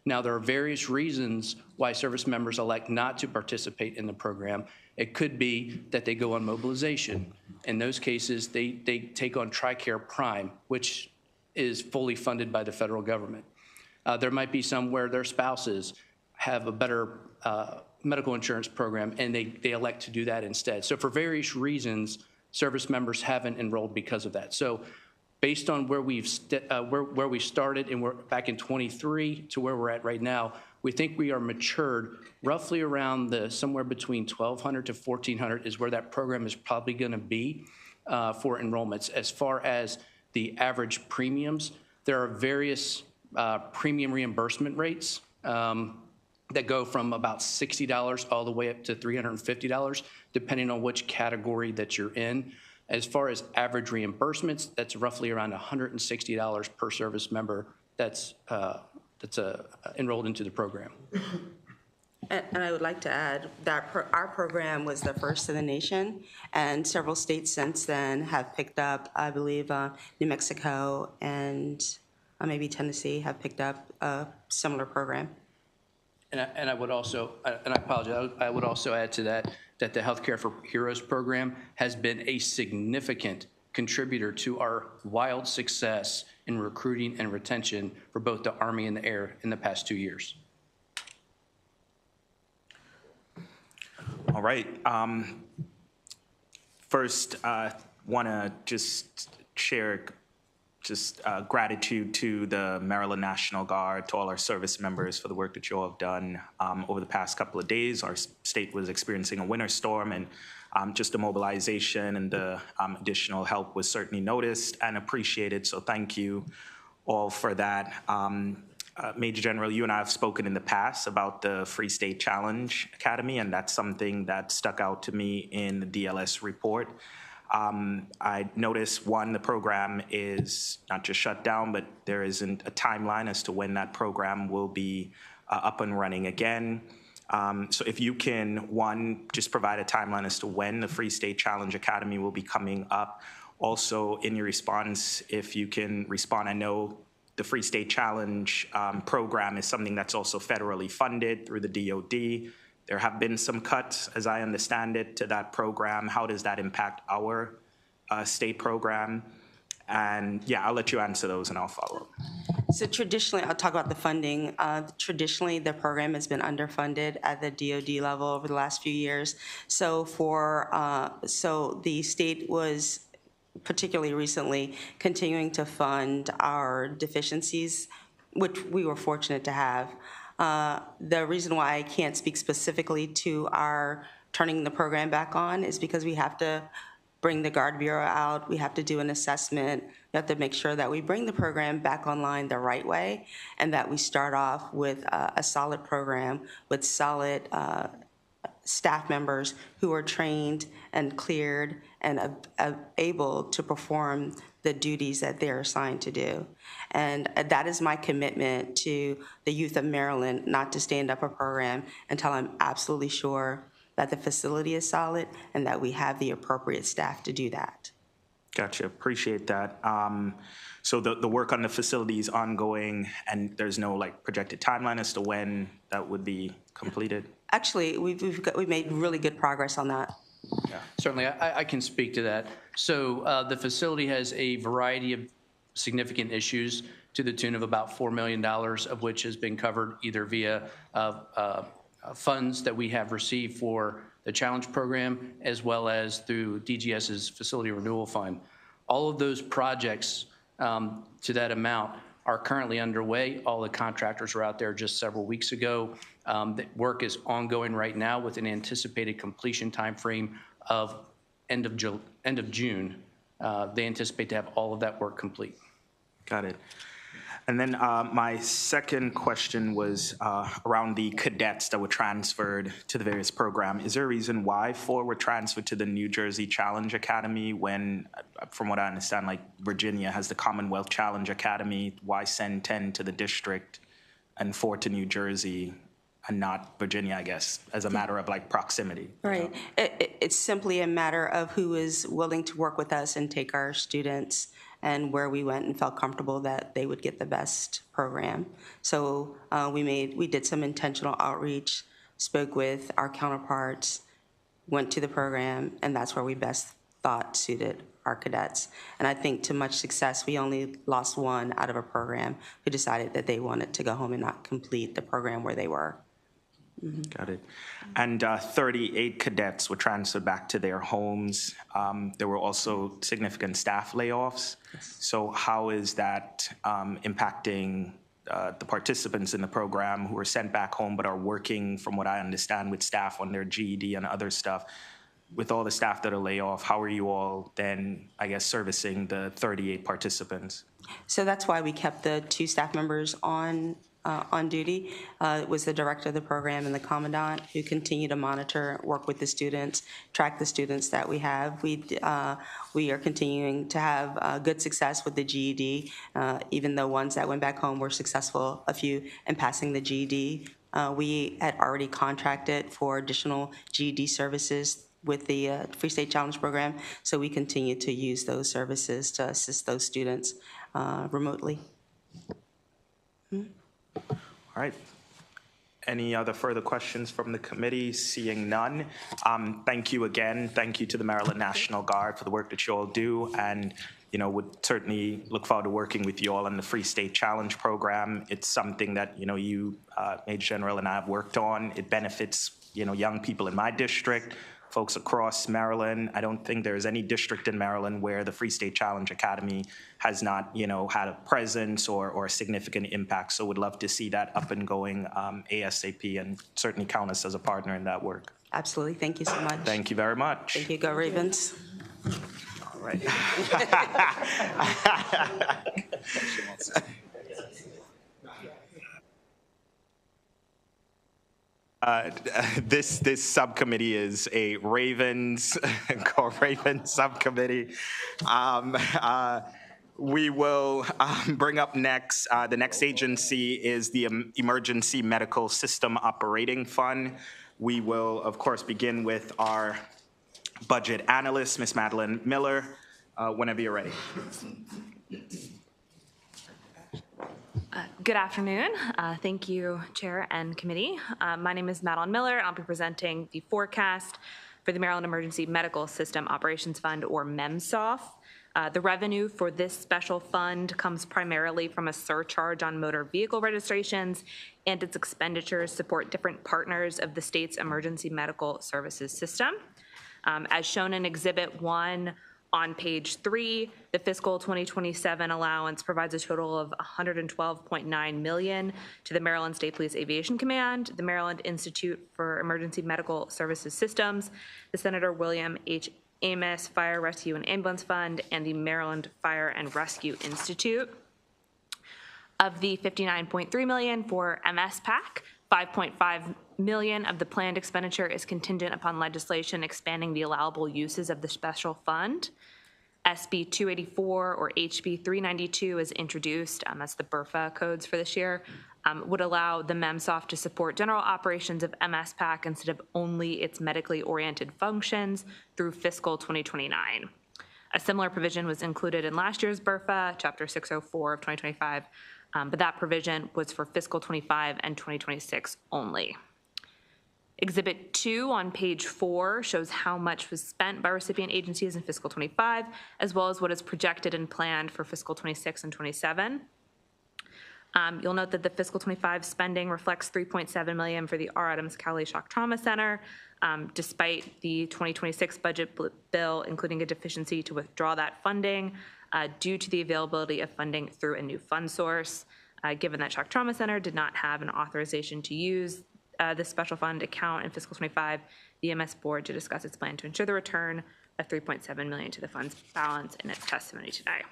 Now, there are various reasons why service members elect not to participate in the program. It could be that they go on mobilization. In those cases, they take on TRICARE Prime, which is fully funded by the federal government. There might be some where their spouses have a better medical insurance program, and they elect to do that instead. So for various reasons, service members haven't enrolled because of that. So based on where we started and we're back in 23 to where we're at right now, we think we are matured roughly around somewhere between 1,200 to 1,400 is where that program is probably going to be for enrollments. As far as the average premiums, there are various premium reimbursement rates that go from about $60 all the way up to $350, depending on which category that you're in. As far as average reimbursements, that's roughly around $160 per service member that's enrolled into the program. And I would like to add that our program was the first in the nation, and several states since then have picked up, I believe New Mexico and maybe Tennessee have picked up a similar program. And I would also, and I apologize, I would also add to that the Healthcare for Heroes program has been a significant contributor to our wild success in recruiting and retention for both the Army and the Air in the past 2 years. All right. First, want to just share gratitude to the Maryland National Guard, to all our service members for the work that you all have done over the past couple of days. Our state was experiencing a winter storm, and just the mobilization and the additional help was certainly noticed and appreciated. So thank you all for that. Major General, you and I have spoken in the past about the Free State Challenge Academy, and that's something that stuck out to me in the DLS report. I noticed, one, the program is not just shut down, but there isn't a timeline as to when that program will be up and running again. So if you can, one, just provide a timeline as to when the Free State Challenge Academy will be coming up. Also, in your response, if you can respond, I know the Free State Challenge program is something that's also federally funded through the DOD. There have been some cuts, as I understand it, to that program. How does that impact our state program? And yeah, I'll let you answer those and I'll follow up. So traditionally, I'll talk about the funding. Traditionally, the program has been underfunded at the DOD level over the last few years. So so the state was particularly recently continuing to fund our deficiencies, which we were fortunate to have. The reason why I can't speak specifically to our turning the program back on is because we have to bring the Guard Bureau out. We have to do an assessment. We have to make sure that we bring the program back online the right way and that we start off with a solid program with solid staff members who are trained and cleared and able to perform the duties that they're assigned to do. And that is my commitment to the youth of Maryland, not to stand up a program until I'm absolutely sure that the facility is solid and that we have the appropriate staff to do that. Gotcha, appreciate that. So the work on the facility is ongoing and there's no projected timeline as to when that would be completed? Actually, we've made really good progress on that. Yeah. Certainly, I can speak to that. So the facility has a variety of significant issues to the tune of about $4 million, of which has been covered either via funds that we have received for the Challenge Program, as well as through DGS's Facility Renewal Fund. All of those projects to that amount are currently underway. All the contractors were out there just several weeks ago. The work is ongoing right now with an anticipated completion timeframe of end of June. They anticipate to have all of that work complete. Got it. And then my second question was around the cadets that were transferred to the various programs. Is there a reason why 4 were transferred to the New Jersey Challenge Academy when, from what I understand, Virginia has the Commonwealth Challenge Academy? Why send 10 to the district and 4 to New Jersey and not Virginia, I guess, as a matter of proximity? Right. It's simply a matter of who is willing to work with us and take our students and where we went and felt comfortable that they would get the best program. So we did some intentional outreach, spoke with our counterparts, went to the program, and that's where we best thought suited our cadets. And I think to much success, we only lost one out of a program who decided that they wanted to go home and not complete the program where they were. Got it. And 38 cadets were transferred back to their homes. There were also significant staff layoffs. So how is that impacting the participants in the program who are sent back home but are working, from what I understand, with staff on their GED and other stuff? With all the staff that are laid off, how are you all then, I guess, servicing the 38 participants? So that's why we kept the 2 staff members on duty. It was the director of the program and the commandant who continue to monitor, work with the students, track the students that we have. We are continuing to have good success with the GED, even though ones that went back home were successful, a few in passing the GED. We had already contracted for additional GED services with the Free State Challenge program, so we continue to use those services to assist those students remotely. All right. Any other further questions from the committee? Seeing none. Thank you again. Thank you to the Maryland National Guard for the work that you all do, and would certainly look forward to working with you all on the Free State Challenge program. It's something that you, Major General, and I have worked on. It benefits young people in my district, folks across Maryland. I don't think there's any district in Maryland where the Free State Challenge Academy has not, had a presence or a significant impact. So would love to see that up and going ASAP, and certainly count us as a partner in that work. Absolutely. Thank you so much. Thank you very much. Thank you. Go Ravens. All right. This subcommittee is a Ravens subcommittee. We will bring up next, the next agency is the Emergency Medical System Operating Fund. We will, of course, begin with our budget analyst, Ms. Madeline Miller, whenever you're ready. Good afternoon. Thank you, Chair and Committee. My name is Madeline Miller. I'll be presenting the forecast for the Maryland Emergency Medical System Operations Fund, or MEMSOF. The revenue for this special fund comes primarily from a surcharge on motor vehicle registrations, and its expenditures support different partners of the state's emergency medical services system. As shown in Exhibit 1, on page 3, the fiscal 2027 allowance provides a total of $112.9 million to the Maryland State Police Aviation Command, the Maryland Institute for Emergency Medical Services Systems, the Senator William H. Amos Fire Rescue and Ambulance Fund, and the Maryland Fire and Rescue Institute. Of the $59.3 million for MSPAC, $5.5 million of the planned expenditure is contingent upon legislation expanding the allowable uses of the special fund. SB 284 or HB 392 is introduced, that's the BRFA codes for this year, would allow the MEMSOF to support general operations of MSPAC instead of only its medically oriented functions through fiscal 2029. A similar provision was included in last year's BRFA, Chapter 604 of 2025, but that provision was for fiscal 25 and 2026 only. Exhibit 2 on page 4 shows how much was spent by recipient agencies in fiscal 25, as well as what is projected and planned for fiscal 26 and 27. You'll note that the fiscal 25 spending reflects $3.7 million for the R. Adams Cowley Shock Trauma Center, despite the 2026 budget bill including a deficiency to withdraw that funding due to the availability of funding through a new fund source. Given that Shock Trauma Center did not have an authorization to use this special fund account in fiscal 25, the EMS board to discuss its plan to ensure the return of $3.7 million to the fund's balance in its testimony today.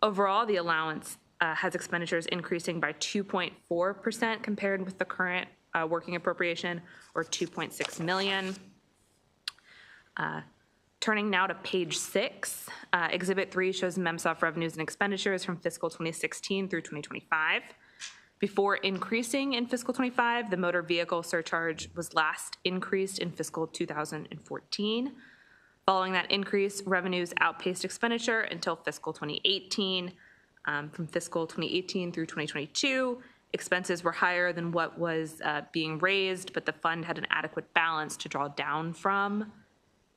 Overall, the allowance has expenditures increasing by 2.4% compared with the current working appropriation, or $2.6 million. Turning now to page 6, Exhibit 3 shows MEMSOF revenues and expenditures from fiscal 2016 through 2025. Before increasing in fiscal 25, the motor vehicle surcharge was last increased in fiscal 2014. Following that increase, revenues outpaced expenditure until fiscal 2018. From fiscal 2018 through 2022, expenses were higher than what was being raised, but the fund had an adequate balance to draw down from.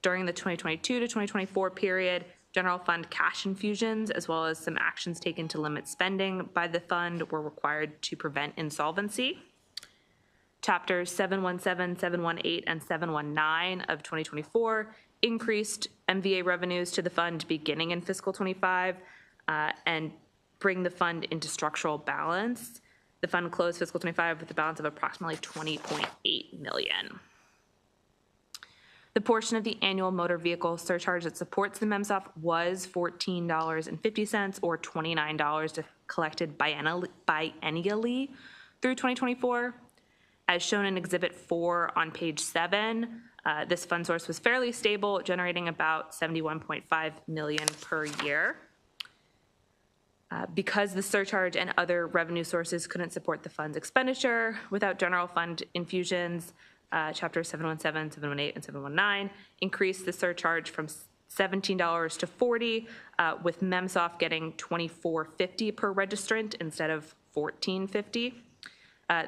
During the 2022 to 2024 period, general fund cash infusions, as well as some actions taken to limit spending by the fund, were required to prevent insolvency. Chapters 717, 718, and 719 of 2024 increased MVA revenues to the fund beginning in fiscal 25 and bring the fund into structural balance. The fund closed fiscal 25 with a balance of approximately $20.8 million. The portion of the annual motor vehicle surcharge that supports the MEMSOF was $14.50 or $29 collected biennially through 2024. As shown in Exhibit 4 on page 7, this fund source was fairly stable, generating about $71.5 million per year. Because the surcharge and other revenue sources couldn't support the fund's expenditure without general fund infusions, Chapters 717, 718, and 719 increased the surcharge from $17 to $40, with MEMSOF getting $24.50 per registrant instead of $14.50.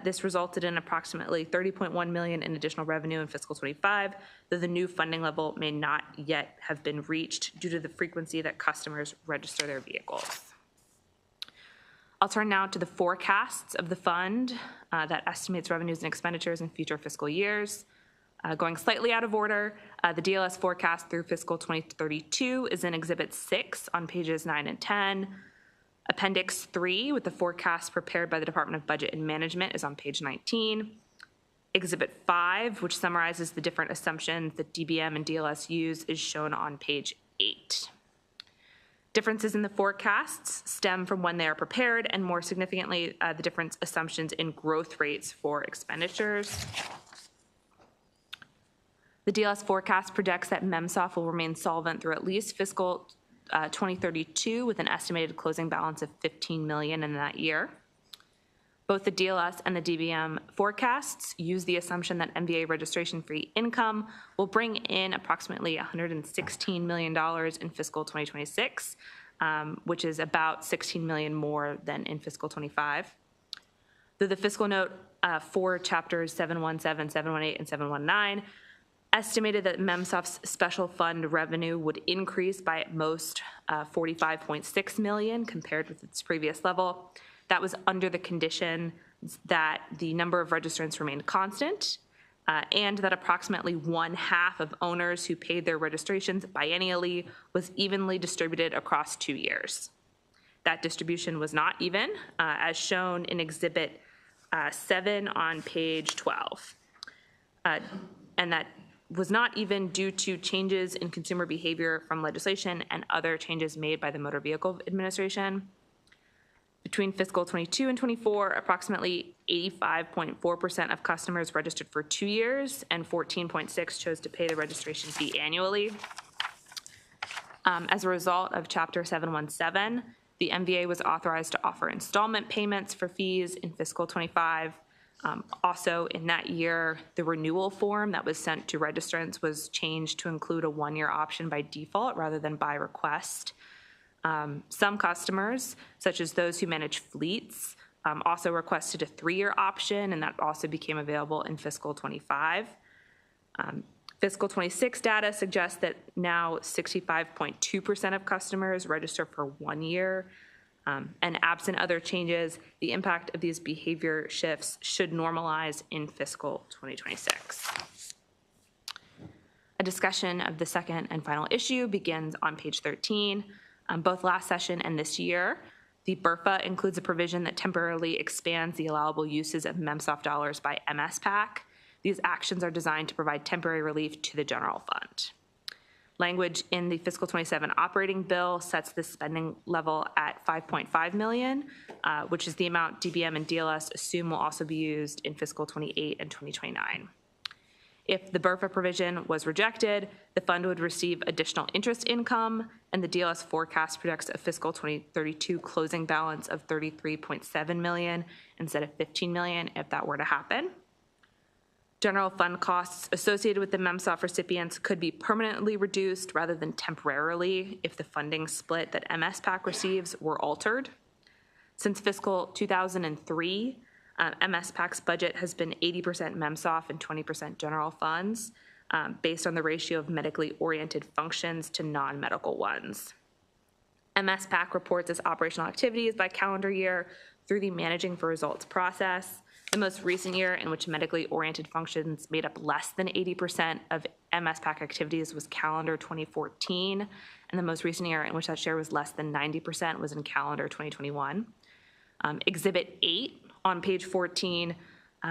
This resulted in approximately $30.1 million in additional revenue in fiscal 25, though the new funding level may not yet have been reached due to the frequency that customers register their vehicles. I'll turn now to the forecasts of the fund that estimates revenues and expenditures in future fiscal years. Going slightly out of order, the DLS forecast through fiscal 2032 is in Exhibit 6 on pages 9 and 10. Appendix 3 with the forecast prepared by the Department of Budget and Management is on page 19. Exhibit 5, which summarizes the different assumptions that DBM and DLS use, is shown on page 8. Differences in the forecasts stem from when they are prepared, and more significantly, the different assumptions in growth rates for expenditures. The DLS forecast projects that MEMSOF will remain solvent through at least fiscal 2032 with an estimated closing balance of $15 million in that year. Both the DLS and the DBM forecasts use the assumption that MVA registration-free income will bring in approximately $116 million in fiscal 2026, which is about $16 million more than in fiscal 25. Though the fiscal note for chapters 717, 718, and 719 estimated that MEMSOF's special fund revenue would increase by at most $45.6 million compared with its previous level. That was under the condition that the number of registrants remained constant and that approximately 1/2 of owners who paid their registrations biennially was evenly distributed across 2 years. That distribution was not even, as shown in Exhibit 7 on page 12. And that was not even due to changes in consumer behavior from legislation and other changes made by the Motor Vehicle Administration. Between fiscal 22 and 24, approximately 85.4% of customers registered for 2 years, and 14.6% chose to pay the registration fee annually. As a result of Chapter 717, the MVA was authorized to offer installment payments for fees in fiscal 25. Also, in that year, the renewal form that was sent to registrants was changed to include a 1-year option by default rather than by request. Some customers, such as those who manage fleets, also requested a 3-year option, and that also became available in fiscal 25. Fiscal 26 data suggests that now 65.2% of customers register for 1 year. And absent other changes, the impact of these behavior shifts should normalize in fiscal 2026. A discussion of the second and final issue begins on page 13. Both last session and this year, the BRFA includes a provision that temporarily expands the allowable uses of MEMSOF dollars by MSPAC. These actions are designed to provide temporary relief to the general fund. Language in the fiscal 27 operating bill sets the spending level at $5.5 million, which is the amount DBM and DLS assume will also be used in fiscal 28 and 2029. If the BRFA provision was rejected, the fund would receive additional interest income, and the DLS forecast projects a fiscal 2032 closing balance of $33.7 million instead of $15 million if that were to happen. General fund costs associated with the MEMSOF recipients could be permanently reduced rather than temporarily if the funding split that MSPAC receives were altered. Since fiscal 2003, MSPAC's budget has been 80% MEMSOF and 20% general funds, based on the ratio of medically oriented functions to non-medical ones. MSPAC reports its operational activities by calendar year through the Managing for Results process. The most recent year in which medically oriented functions made up less than 80% of MSPAC activities was calendar 2014, and the most recent year in which that share was less than 90% was in calendar 2021. Exhibit 8 on page 14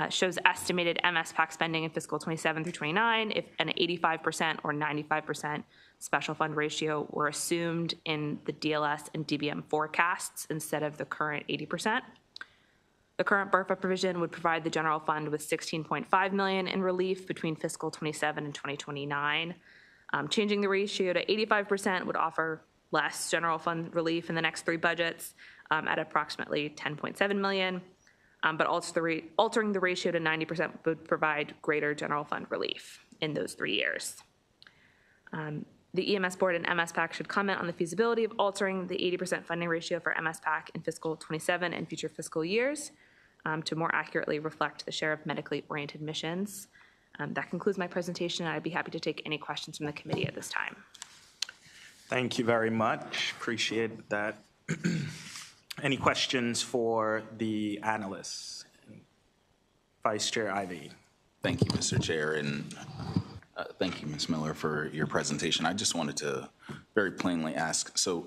shows estimated MSPAC spending in fiscal 27 through 29 if an 85% or 95% special fund ratio were assumed in the DLS and DBM forecasts instead of the current 80%. The current BRFA provision would provide the general fund with $16.5 million in relief between fiscal 27 and 2029. Changing the ratio to 85% would offer less general fund relief in the next 3 budgets at approximately $10.7 million, but altering the ratio to 90% would provide greater general fund relief in those 3 years. The EMS Board and MSPAC should comment on the feasibility of altering the 80% funding ratio for MSPAC in fiscal 27 and future fiscal years to more accurately reflect the share of medically oriented missions. That concludes my presentation, and I'd be happy to take any questions from the committee at this time. Thank you very much. Appreciate that. Any questions for the analysts? Vice Chair Ivey. Thank you, Mr. Chair, and thank you, Ms. Miller, for your presentation. I just wanted to very plainly ask, so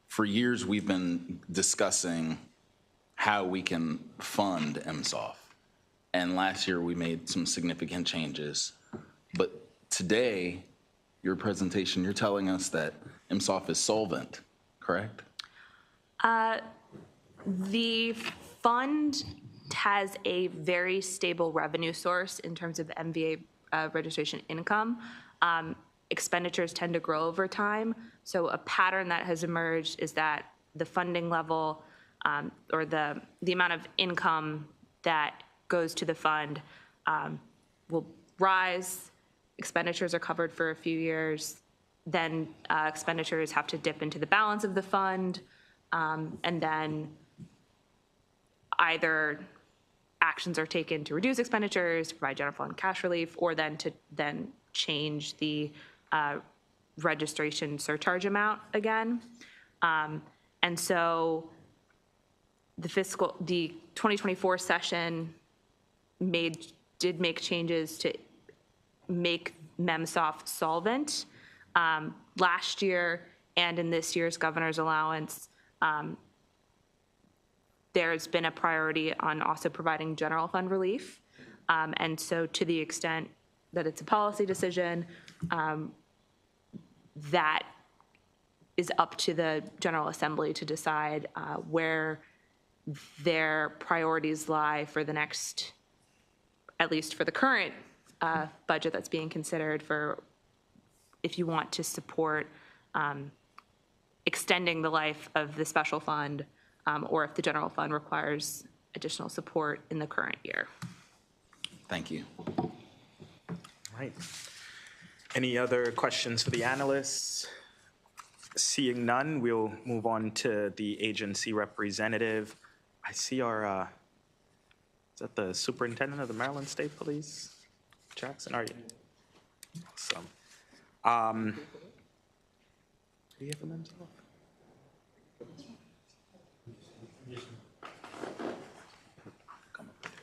for years we've been discussing how we can fund MSOF, and last year we made some significant changes, but today, your presentation, you're telling us that MSOF is solvent, correct? The fund has a very stable revenue source in terms of MVA registration income. Expenditures tend to grow over time. So a pattern that has emerged is that the funding level or the amount of income that goes to the fund will rise. Expenditures are covered for a few years. Then expenditures have to dip into the balance of the fund. And then either actions are taken to reduce expenditures, to provide general fund cash relief, or then to change the registration surcharge amount again. And so the 2024 session did make changes to make MEMSOF solvent. Last year and in this year's governor's allowance, there's been a priority on also providing general fund relief. And so to the extent that it's a policy decision, that is up to the General Assembly to decide where their priorities lie for the next, at least for the current budget that's being considered, for if you want to support extending the life of the special fund, or if the general fund requires additional support in the current year. Thank you. All right. Any other questions for the analysts? Seeing none, we'll move on to the agency representative. I see our, is that the superintendent of the Maryland State Police? Jackson, are you? Awesome. Do you have them himself?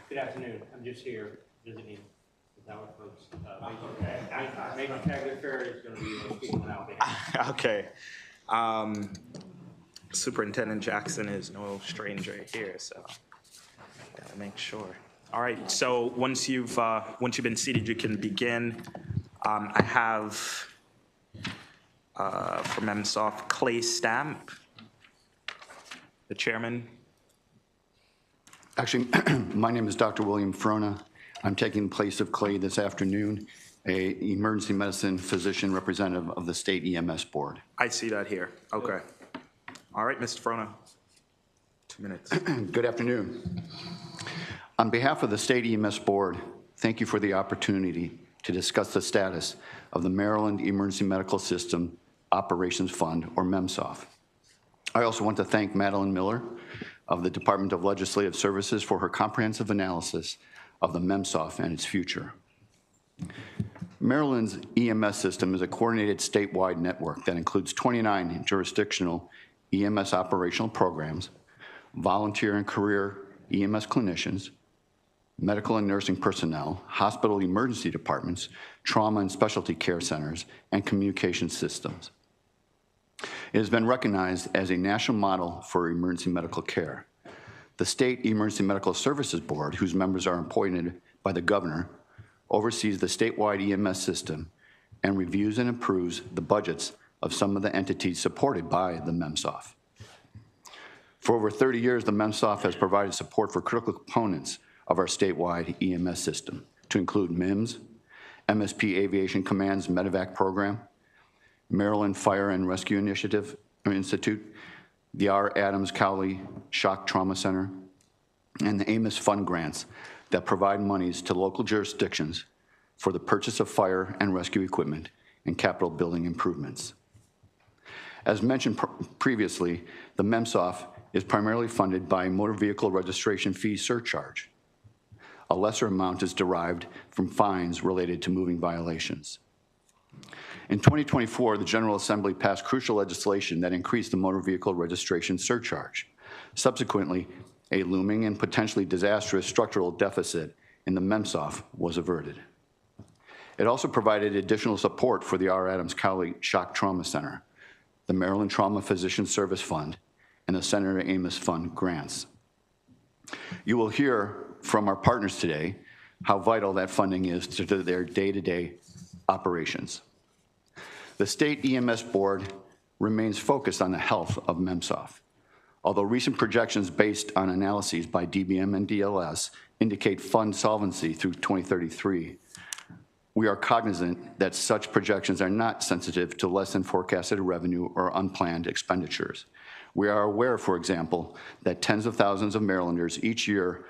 Good afternoon. I'm just here visiting with our folks. Major Tagliaferri is going to be speaking on our behalf. Okay. Superintendent Jackson is no stranger here, so gotta make sure. All right. So once you've been seated, you can begin. I have from MSOF Clay Stamp, the chairman. Actually, my name is Dr. William Frona. I'm taking the place of Clay this afternoon, an emergency medicine physician representative of the state EMS board. I see that here. Okay. All right, Mr. Frona, 2 minutes. Good afternoon. On behalf of the state EMS board, thank you for the opportunity to discuss the status of the Maryland Emergency Medical System Operations Fund, or MEMSOF. I also want to thank Madeline Miller of the Department of Legislative Services for her comprehensive analysis of the MEMSOF and its future. Maryland's EMS system is a coordinated statewide network that includes 29 jurisdictional EMS operational programs, volunteer and career EMS clinicians, medical and nursing personnel, hospital emergency departments, trauma and specialty care centers, and communication systems. It has been recognized as a national model for emergency medical care. The State Emergency Medical Services Board, whose members are appointed by the governor, oversees the statewide EMS system and reviews and approves the budgets of some of the entities supported by the MEMSOF. For over 30 years, the MEMSOF has provided support for critical components of our statewide EMS system, to include MIMS, MSP Aviation Command's Medevac program, Maryland Fire and Rescue Institute, the R. Adams Cowley Shock Trauma Center, and the Amos Fund grants that provide monies to local jurisdictions for the purchase of fire and rescue equipment and capital building improvements. As mentioned previously, the MEMSOF is primarily funded by motor vehicle registration fee surcharge. A lesser amount is derived from fines related to moving violations. In 2024, the General Assembly passed crucial legislation that increased the motor vehicle registration surcharge. Subsequently, a looming and potentially disastrous structural deficit in the MEMSOF was averted. It also provided additional support for the R. Adams Cowley Shock Trauma Center, the Maryland Trauma Physician Service Fund, and the Senator Amos Fund grants. You will hear from our partners today how vital that funding is to their day-to-day operations. The State EMS Board remains focused on the health of MEMSOF. Although recent projections based on analyses by DBM and DLS indicate fund solvency through 2033, we are cognizant that such projections are not sensitive to less than forecasted revenue or unplanned expenditures. We are aware, for example, that tens of thousands of Marylanders each year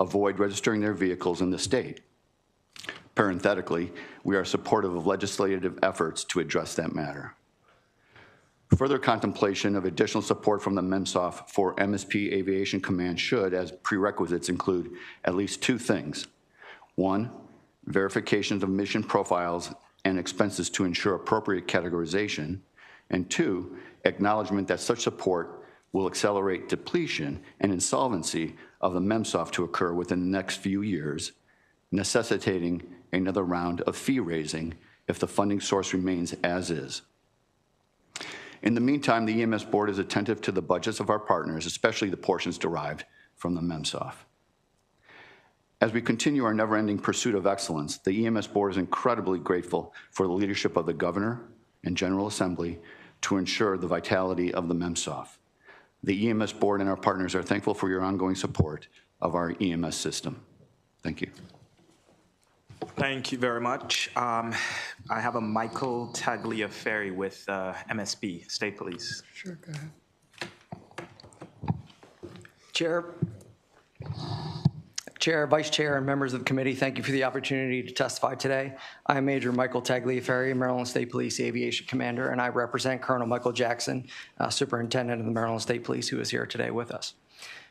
avoid registering their vehicles in the state. Parenthetically, we are supportive of legislative efforts to address that matter. Further contemplation of additional support from the MEMSOF for MSP Aviation Command should, as prerequisites, include at least two things. One, verifications of mission profiles and expenses to ensure appropriate categorization. And two, acknowledgement that such support will accelerate depletion and insolvency of the MEMSOF to occur within the next few years, necessitating another round of fee raising if the funding source remains as is. In the meantime, the EMS Board is attentive to the budgets of our partners, especially the portions derived from the MEMSOF. As we continue our never-ending pursuit of excellence, the EMS Board is incredibly grateful for the leadership of the Governor and General Assembly to ensure the vitality of the MEMSOF. The EMS Board and our partners are thankful for your ongoing support of our EMS system. Thank you. Thank you very much. I have a Michael Tagliaferri with MSB, State Police. Sure, go ahead. Chair, Vice Chair, and members of the committee, thank you for the opportunity to testify today. I am Major Michael Tagliaferri, Maryland State Police Aviation Commander, and I represent Colonel Michael Jackson, Superintendent of the Maryland State Police, who is here today with us.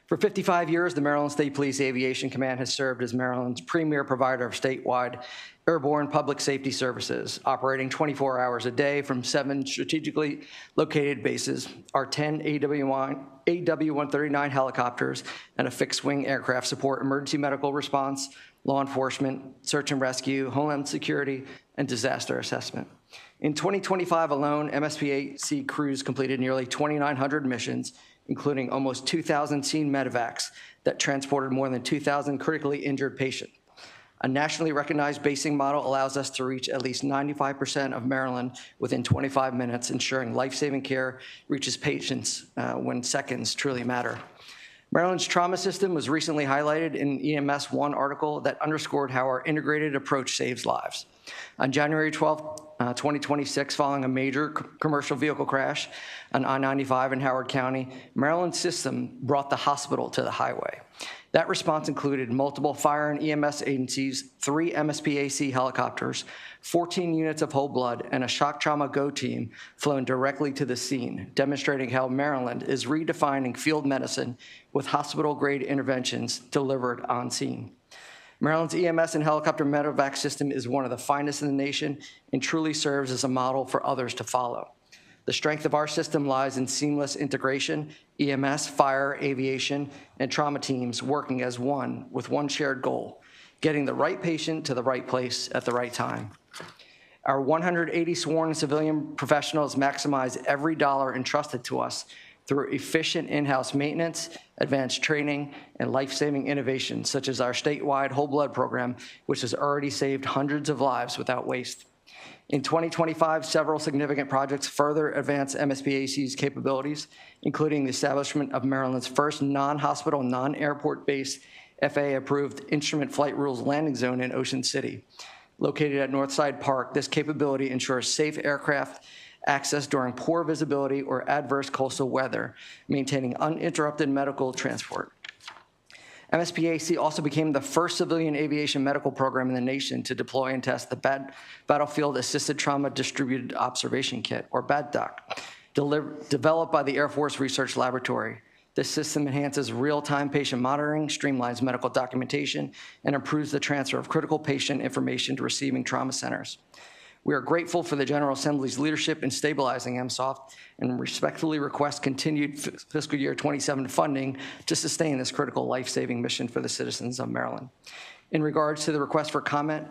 For 55 years, the Maryland State Police Aviation Command has served as Maryland's premier provider of statewide airborne public safety services, operating 24 hours a day from 7 strategically located bases, our 10 AW-139 helicopters, and a fixed-wing aircraft support emergency medical response, law enforcement, search and rescue, homeland security, and disaster assessment. In 2025 alone, MSPAC crews completed nearly 2,900 missions, including almost 2,000 scene medevacs that transported more than 2,000 critically injured patients. A nationally recognized basing model allows us to reach at least 95% of Maryland within 25 minutes, ensuring life-saving care reaches patients when seconds truly matter. Maryland's trauma system was recently highlighted in EMS 1 article that underscored how our integrated approach saves lives. On January 12th, 2026 following a major commercial vehicle crash on I-95 in Howard County. Maryland's system brought the hospital to the highway. That response included multiple fire and EMS agencies, 3 MSPAC helicopters, 14 units of whole blood, and a shock trauma go team flown directly to the scene, demonstrating how Maryland is redefining field medicine with hospital-grade interventions delivered on scene. Maryland's EMS and helicopter medevac system is one of the finest in the nation and truly serves as a model for others to follow. The strength of our system lies in seamless integration, EMS, fire, aviation, and trauma teams working as one with one shared goal, getting the right patient to the right place at the right time. Our 180 sworn civilian professionals maximize every dollar entrusted to us through efficient in-house maintenance, advanced training, and life-saving innovations, such as our statewide whole blood program, which has already saved hundreds of lives without waste. In 2025, several significant projects further advance MSPAC's capabilities, including the establishment of Maryland's first non-hospital, non-airport-based FAA-approved instrument flight rules landing zone in Ocean City. Located at Northside Park, this capability ensures safe aircraft access during poor visibility or adverse coastal weather, maintaining uninterrupted medical transport. MSPAC also became the first civilian aviation medical program in the nation to deploy and test the Battlefield Assisted Trauma Distributed Observation Kit, or BADDOC, developed by the Air Force Research Laboratory. This system enhances real-time patient monitoring, streamlines medical documentation, and improves the transfer of critical patient information to receiving trauma centers. We are grateful for the General Assembly's leadership in stabilizing MSOFT and respectfully request continued fiscal year 27 funding to sustain this critical life-saving mission for the citizens of Maryland. In regards to the request for comment,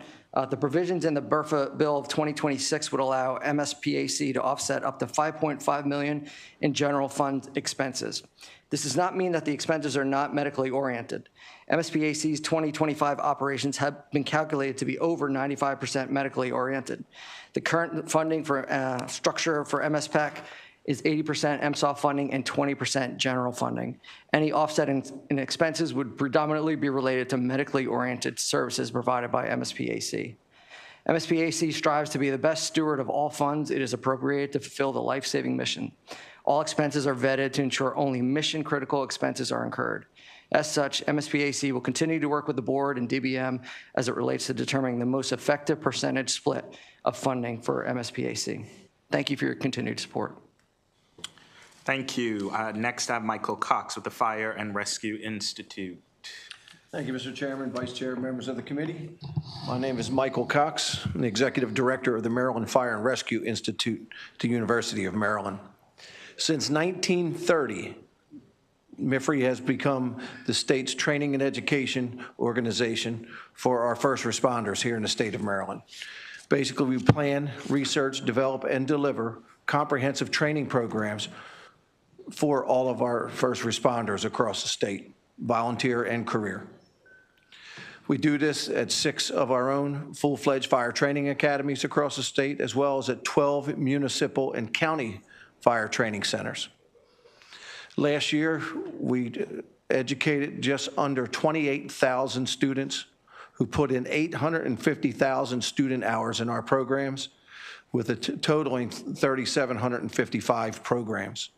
the provisions in the BRFA bill of 2026 would allow MSPAC to offset up to $5.5 million in general fund expenses. This does not mean that the expenses are not medically oriented. MSPAC's 2025 operations have been calculated to be over 95% medically oriented. The current funding for structure for MSPAC is 80% MSOF funding and 20% general funding. Any offset in expenses would predominantly be related to medically oriented services provided by MSPAC. MSPAC strives to be the best steward of all funds it is appropriated to fulfill the life-saving mission. All expenses are vetted to ensure only mission-critical expenses are incurred. As such, MSPAC will continue to work with the board and DBM as it relates to determining the most effective percentage split of funding for MSPAC. Thank you for your continued support. Thank you. Next, I have Michael Cox with the Fire and Rescue Institute. Thank you, Mr. Chairman, Vice Chair, members of the committee. My name is Michael Cox. I'm the Executive Director of the Maryland Fire and Rescue Institute at the University of Maryland. Since 1930, MIFRE has become the state's training and education organization for our first responders here in the state of Maryland. Basically, we plan, research, develop, and deliver comprehensive training programs for all of our first responders across the state, volunteer and career. We do this at 6 of our own full-fledged fire training academies across the state, as well as at 12 municipal and county fire training centers. Last year, we educated just under 28,000 students who put in 850,000 student hours in our programs, with a totaling 3,755 programs.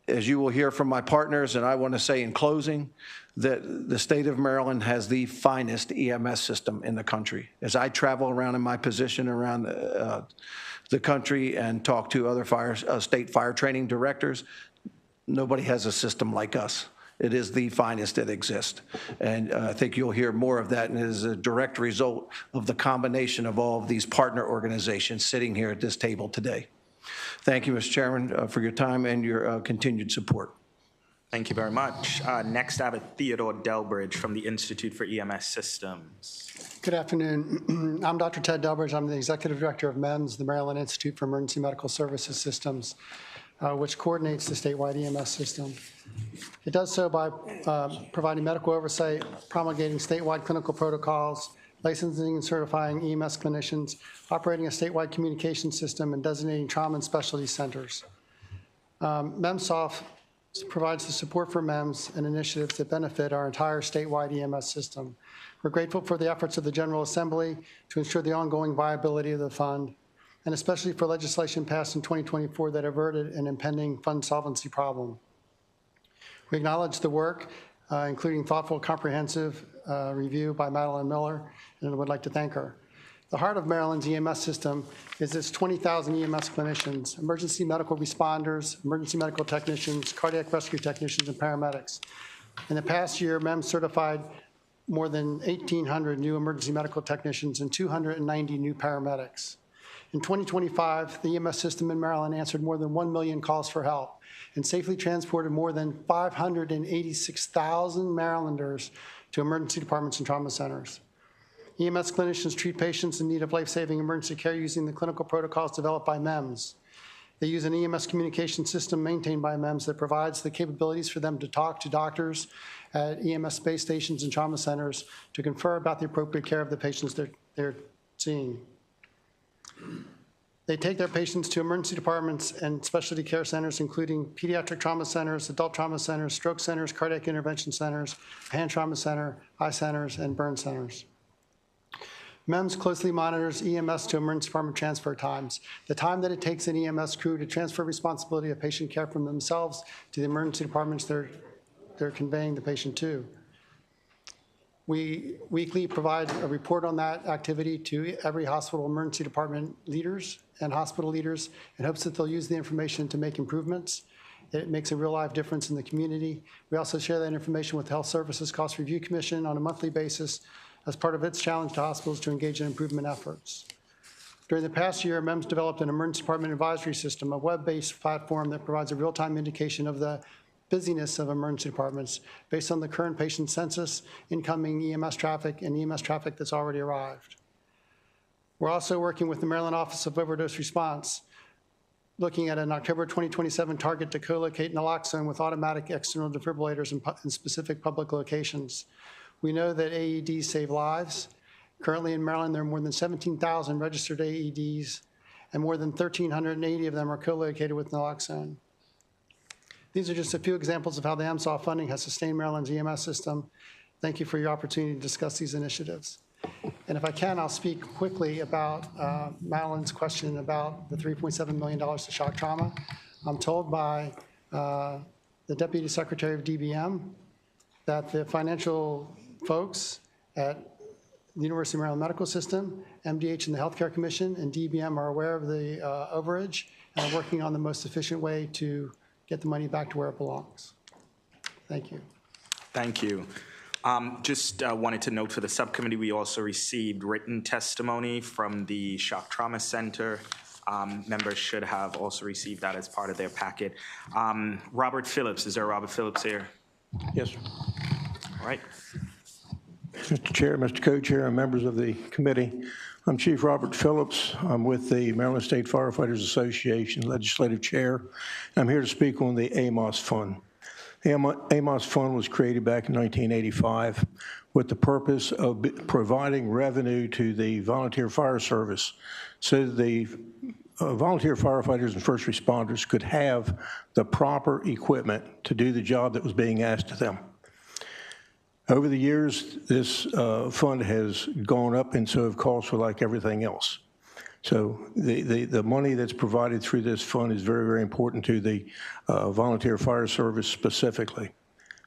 As you will hear from my partners, and I want to say in closing, that the state of Maryland has the finest EMS system in the country. As I travel around in my position around the country and talk to other state fire training directors, nobody has a system like us. It is the finest that exists. And I think you'll hear more of that, and it is a direct result of the combination of all of these partner organizations sitting here at this table today. Thank you, Mr. Chairman, for your time and your continued support. Thank you very much. Next, I have Theodore Delbridge from the Institute for EMS Systems. Good afternoon. I'm Dr. Ted Delbridge. I'm the Executive Director of MEMS, the Maryland Institute for Emergency Medical Services Systems, which coordinates the statewide EMS system. It does so by providing medical oversight, promulgating statewide clinical protocols, licensing and certifying EMS clinicians, operating a statewide communication system, and designating trauma and specialty centers. MEMSOF provides the support for MEMS and initiatives that benefit our entire statewide EMS system. We're grateful for the efforts of the General Assembly to ensure the ongoing viability of the fund, and especially for legislation passed in 2024 that averted an impending fund solvency problem. We acknowledge the work, including thoughtful, comprehensive review by Madeline Miller, and I would like to thank her. The heart of Maryland's EMS system is its 20,000 EMS clinicians, emergency medical responders, emergency medical technicians, cardiac rescue technicians, and paramedics. In the past year, MEMS certified more than 1,800 new emergency medical technicians and 290 new paramedics. In 2025, the EMS system in Maryland answered more than 1 million calls for help and safely transported more than 586,000 Marylanders to emergency departments and trauma centers. EMS clinicians treat patients in need of life-saving emergency care using the clinical protocols developed by MEMS. They use an EMS communication system maintained by MEMS that provides the capabilities for them to talk to doctors at EMS space stations and trauma centers to confer about the appropriate care of the patients they're seeing. They take their patients to emergency departments and specialty care centers, including pediatric trauma centers, adult trauma centers, stroke centers, cardiac intervention centers, hand trauma center, eye centers, and burn centers. MEMS closely monitors EMS to emergency department transfer times, the time that it takes an EMS crew to transfer responsibility of patient care from themselves to the emergency departments they're conveying the patient to. We weekly provide a report on that activity to every hospital emergency department leaders and hospital leaders in hopes that they'll use the information to make improvements. It makes a real live difference in the community. We also share that information with the Health Services Cost Review Commission on a monthly basis as part of its challenge to hospitals to engage in improvement efforts. During the past year, MEMS developed an emergency department advisory system, a web-based platform that provides a real-time indication of the busyness of emergency departments based on the current patient census, incoming EMS traffic, and EMS traffic that's already arrived. We're also working with the Maryland Office of Overdose Response, looking at an October 2027 target to co-locate naloxone with automatic external defibrillators in specific public locations. We know that AEDs save lives. Currently in Maryland, there are more than 17,000 registered AEDs, and more than 1,380 of them are co-located with naloxone. These are just a few examples of how the MSOF funding has sustained Maryland's EMS system. Thank you for your opportunity to discuss these initiatives. And if I can, I'll speak quickly about Madeline's question about the $3.7 million to shock trauma. I'm told by the Deputy Secretary of DBM that the financial folks at the University of Maryland Medical System, MDH and the Healthcare Commission, and DBM are aware of the overage and are working on the most efficient way to get the money back to where it belongs. Thank you. Thank you. Just wanted to note for the subcommittee, we also received written testimony from the Shock Trauma Center. Members should have also received that as part of their packet. Robert Phillips, is there a Robert Phillips here? Yes, sir. All right. Mr. Chair, Mr. Co-Chair, and members of the committee, I'm Chief Robert Phillips. I'm with the Maryland State Firefighters Association, Legislative Chair. I'm here to speak on the AMOS Fund. The AMOS Fund was created back in 1985 with the purpose of providing revenue to the volunteer fire service so that the volunteer firefighters and first responders could have the proper equipment to do the job that was being asked of them. Over the years, this fund has gone up, and so have costs for like everything else. So the money that's provided through this fund is very, very important to the volunteer fire service specifically.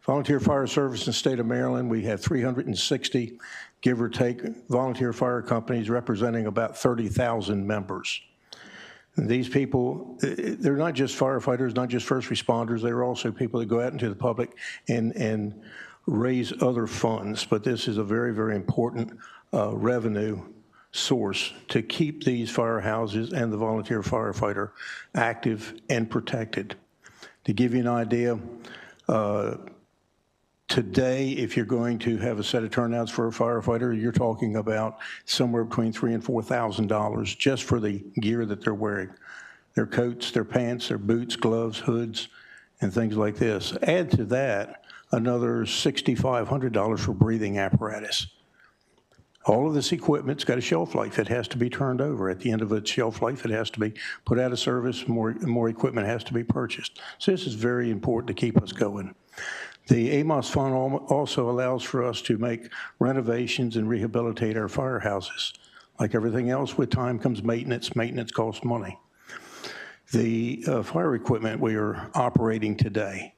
Volunteer fire service in the state of Maryland, we have 360, give or take, volunteer fire companies representing about 30,000 members. And these people, they're not just firefighters, not just first responders, they're also people that go out into the public and raise other funds, but this is a very, very important revenue source to keep these firehouses and the volunteer firefighter active and protected. To give you an idea, today, if you're going to have a set of turnouts for a firefighter, you're talking about somewhere between $3,000 and $4,000 just for the gear that they're wearing. Their coats, their pants, their boots, gloves, hoods, and things like this. Add to that another $6,500 for breathing apparatus. All of this equipment's got a shelf life. It has to be turned over. At the end of its shelf life, it has to be put out of service. More equipment has to be purchased. So this is very important to keep us going. The AMOS fund also allows for us to make renovations and rehabilitate our firehouses. Like everything else, with time comes maintenance. Maintenance costs money. The fire equipment we are operating today,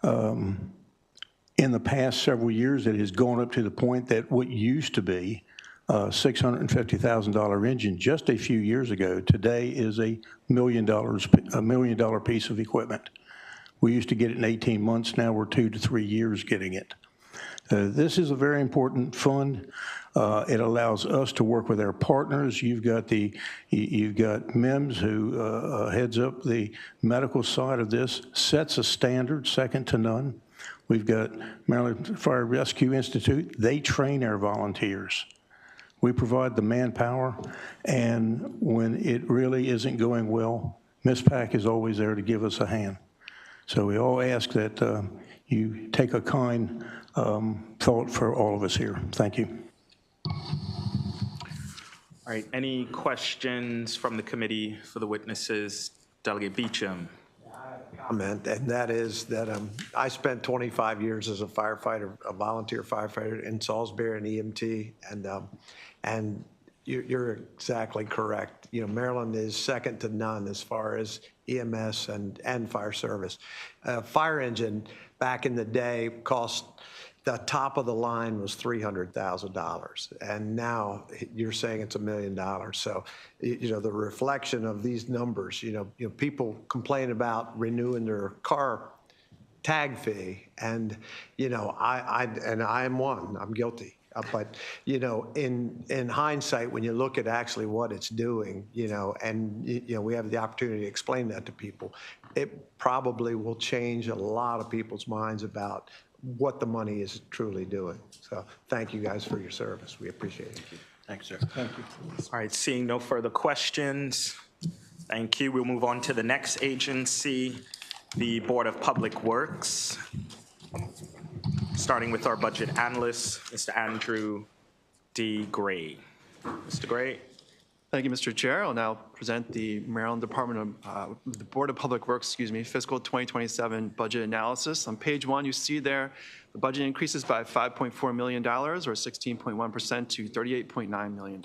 in the past several years, it has gone up to the point that what used to be a $650,000 engine just a few years ago, today is $1 million piece of equipment. We used to get it in 18 months. Now we're 2 to 3 years getting it. This is a very important fund. It allows us to work with our partners. You've got MEMS, who heads up the medical side of this, sets a standard second to none. We've got Maryland Fire Rescue Institute. They train our volunteers. We provide the manpower, and when it really isn't going well, MISPAC is always there to give us a hand. So we all ask that you take a kind thought for all of us here. Thank you. All right, any questions from the committee for the witnesses? Delegate Beecham. Comment, and that is that I spent 25 years as a firefighter, a volunteer firefighter in Salisbury and EMT, and you're exactly correct. You know, Maryland is second to none as far as EMS and fire service. A fire engine back in the day cost, the top of the line was $300,000, and now you're saying it's $1 million. So, you know, the reflection of these numbers, you know, people complain about renewing their car tag fee, and you know, I am one. I'm guilty. But, you know, in hindsight, when you look at actually what it's doing, you know, and, you know, we have the opportunity to explain that to people, it probably will change a lot of people's minds about what the money is truly doing. So thank you guys for your service. We appreciate it. Thanks, sir. Thank you. All right, seeing no further questions, thank you. We'll move on to the next agency, the Board of Public Works. Starting with our budget analyst, Mr. Andrew D. Gray. Mr. Gray. Thank you, Mr. Chair. I'll now present the Maryland Department of, the Board of Public Works, fiscal 2027 budget analysis. On page 1, you see there the budget increases by $5.4 million, or 16.1% to $38.9 million.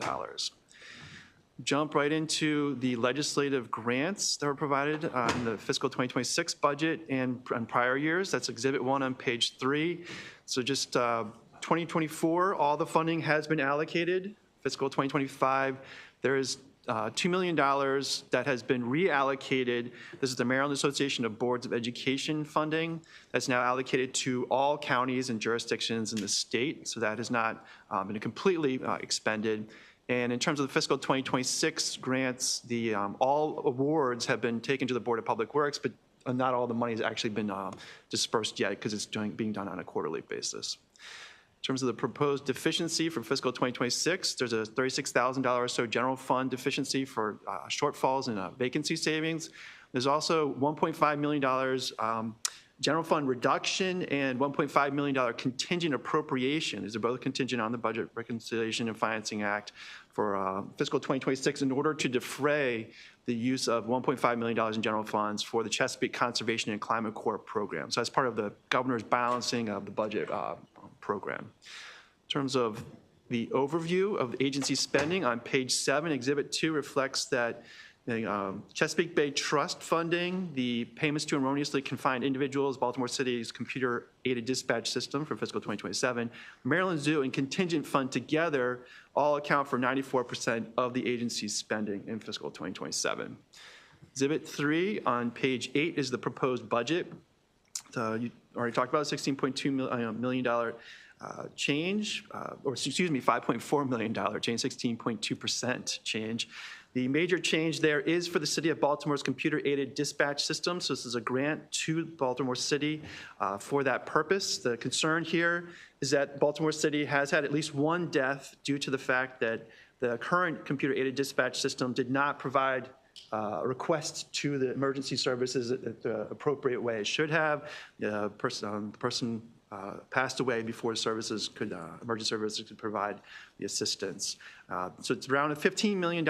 Jump right into the legislative grants that were provided in the fiscal 2026 budget and prior years. That's Exhibit 1 on page 3. So just 2024, all the funding has been allocated. Fiscal 2025, there is $2 million that has been reallocated. This is the Maryland Association of Boards of Education funding that's now allocated to all counties and jurisdictions in the state. So that has not been completely expended. And in terms of the fiscal 2026 grants, the all awards have been taken to the Board of Public Works, but not all the money has actually been dispersed yet because it's being done on a quarterly basis. In terms of the proposed deficiency for fiscal 2026, there's a $36,000 or so general fund deficiency for shortfalls and vacancy savings. There's also $1.5 million general fund reduction and $1.5 million contingent appropriation. These are both contingent on the Budget Reconciliation and Financing Act for fiscal 2026 in order to defray the use of $1.5 million in general funds for the Chesapeake Conservation and Climate Corps program. So that's part of the governor's balancing of the budget program. In terms of the overview of agency spending on page 7, Exhibit 2 reflects that the Chesapeake Bay Trust funding, the payments to erroneously confined individuals, Baltimore City's computer-aided dispatch system for fiscal 2027, Maryland Zoo, and contingent fund together all account for 94% of the agency's spending in fiscal 2027. Exhibit 3 on page 8 is the proposed budget. You already talked about a $16.2 million change, or excuse me, $5.4 million change, 16.2% change. The major change there is for the City of Baltimore's computer-aided dispatch system. So this is a grant to Baltimore City for that purpose. The concern here is that Baltimore City has had at least one death due to the fact that the current computer-aided dispatch system did not provide requests to the emergency services the appropriate way it should have. The person passed away before emergency services could provide the assistance. So it's around a $15 million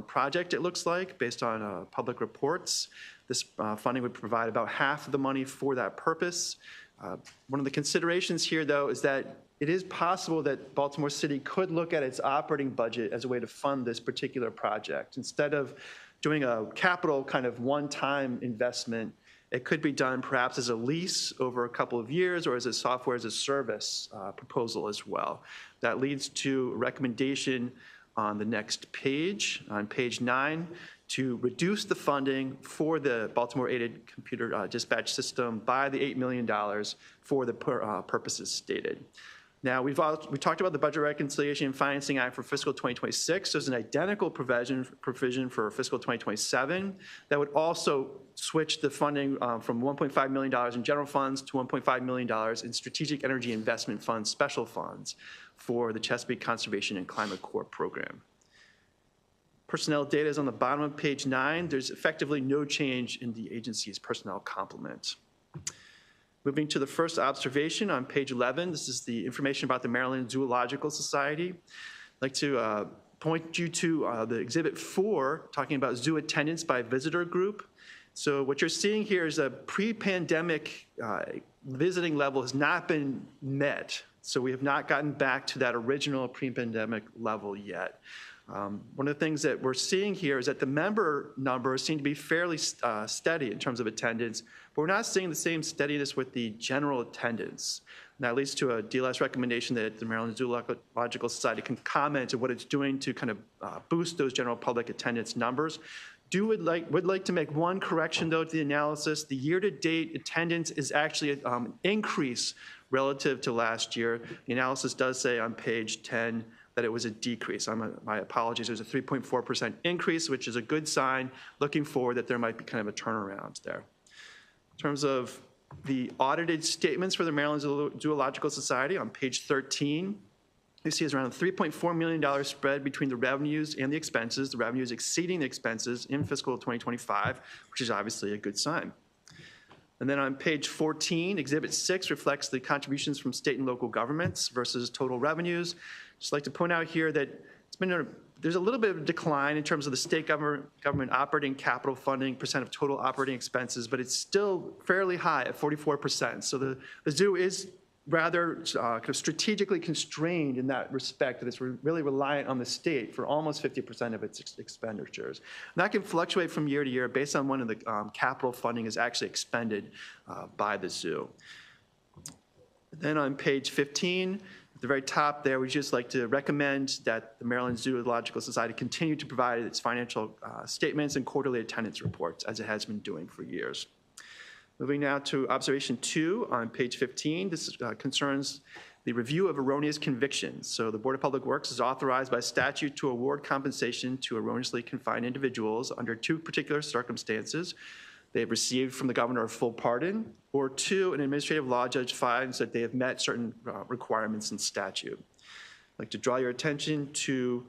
project, it looks like, based on public reports. This funding would provide about half of the money for that purpose. One of the considerations here, though, is that it is possible that Baltimore City could look at its operating budget as a way to fund this particular project. Instead of doing a capital kind of one-time investment, it could be done perhaps as a lease over a couple of years or as a software as a service proposal as well. That leads to a recommendation on the next page, on page 9, to reduce the funding for the Baltimore Aided Computer Dispatch System by the $8 million for the purposes stated. Now, we talked about the Budget Reconciliation and Financing Act for fiscal 2026. There's an identical provision for fiscal 2027 that would also switch the funding from $1.5 million in general funds to $1.5 million in Strategic Energy Investment Fund special funds for the Chesapeake Conservation and Climate Corps program. Personnel data is on the bottom of page 9. There's effectively no change in the agency's personnel complement. Moving to the first observation on page 11, this is the information about the Maryland Zoological Society. I'd like to point you to the Exhibit 4, talking about zoo attendance by visitor group. So what you're seeing here is a pre-pandemic visiting level has not been met. So we have not gotten back to that original pre-pandemic level yet. One of the things that we're seeing here is that the member numbers seem to be fairly steady in terms of attendance, but we're not seeing the same steadiness with the general attendance. And that leads to a DLS recommendation that the Maryland Zoological Society can comment on what it's doing to kind of boost those general public attendance numbers. Would like to make one correction, though, to the analysis. The year-to-date attendance is actually an increase relative to last year. The analysis does say on page 10 that it was a decrease. My apologies. There's a 3.4% increase, which is a good sign, looking forward that there might be kind of a turnaround there. In terms of the audited statements for the Maryland Zoological Society on page 13, you see is around a $3.4 million spread between the revenues and the expenses, the revenues exceeding the expenses in fiscal 2025, which is obviously a good sign. And then on page 14, Exhibit 6 reflects the contributions from state and local governments versus total revenues. Just like to point out here that there's a little bit of a decline in terms of the state government operating capital funding percent of total operating expenses, but it's still fairly high at 44%. So the zoo is rather kind of strategically constrained in that respect, that it's really reliant on the state for almost 50% of its expenditures. And that can fluctuate from year to year based on when the capital funding is actually expended by the zoo. Then on page 15, at the very top there, we'd just like to recommend that the Maryland Zoological Society continue to provide its financial statements and quarterly attendance reports, as it has been doing for years. Moving now to observation 2 on page 15. This concerns the review of erroneous convictions. So the Board of Public Works is authorized by statute to award compensation to erroneously confined individuals under 2 particular circumstances. They have received from the governor a full pardon, or 2, an administrative law judge finds that they have met certain requirements in statute. I'd like to draw your attention to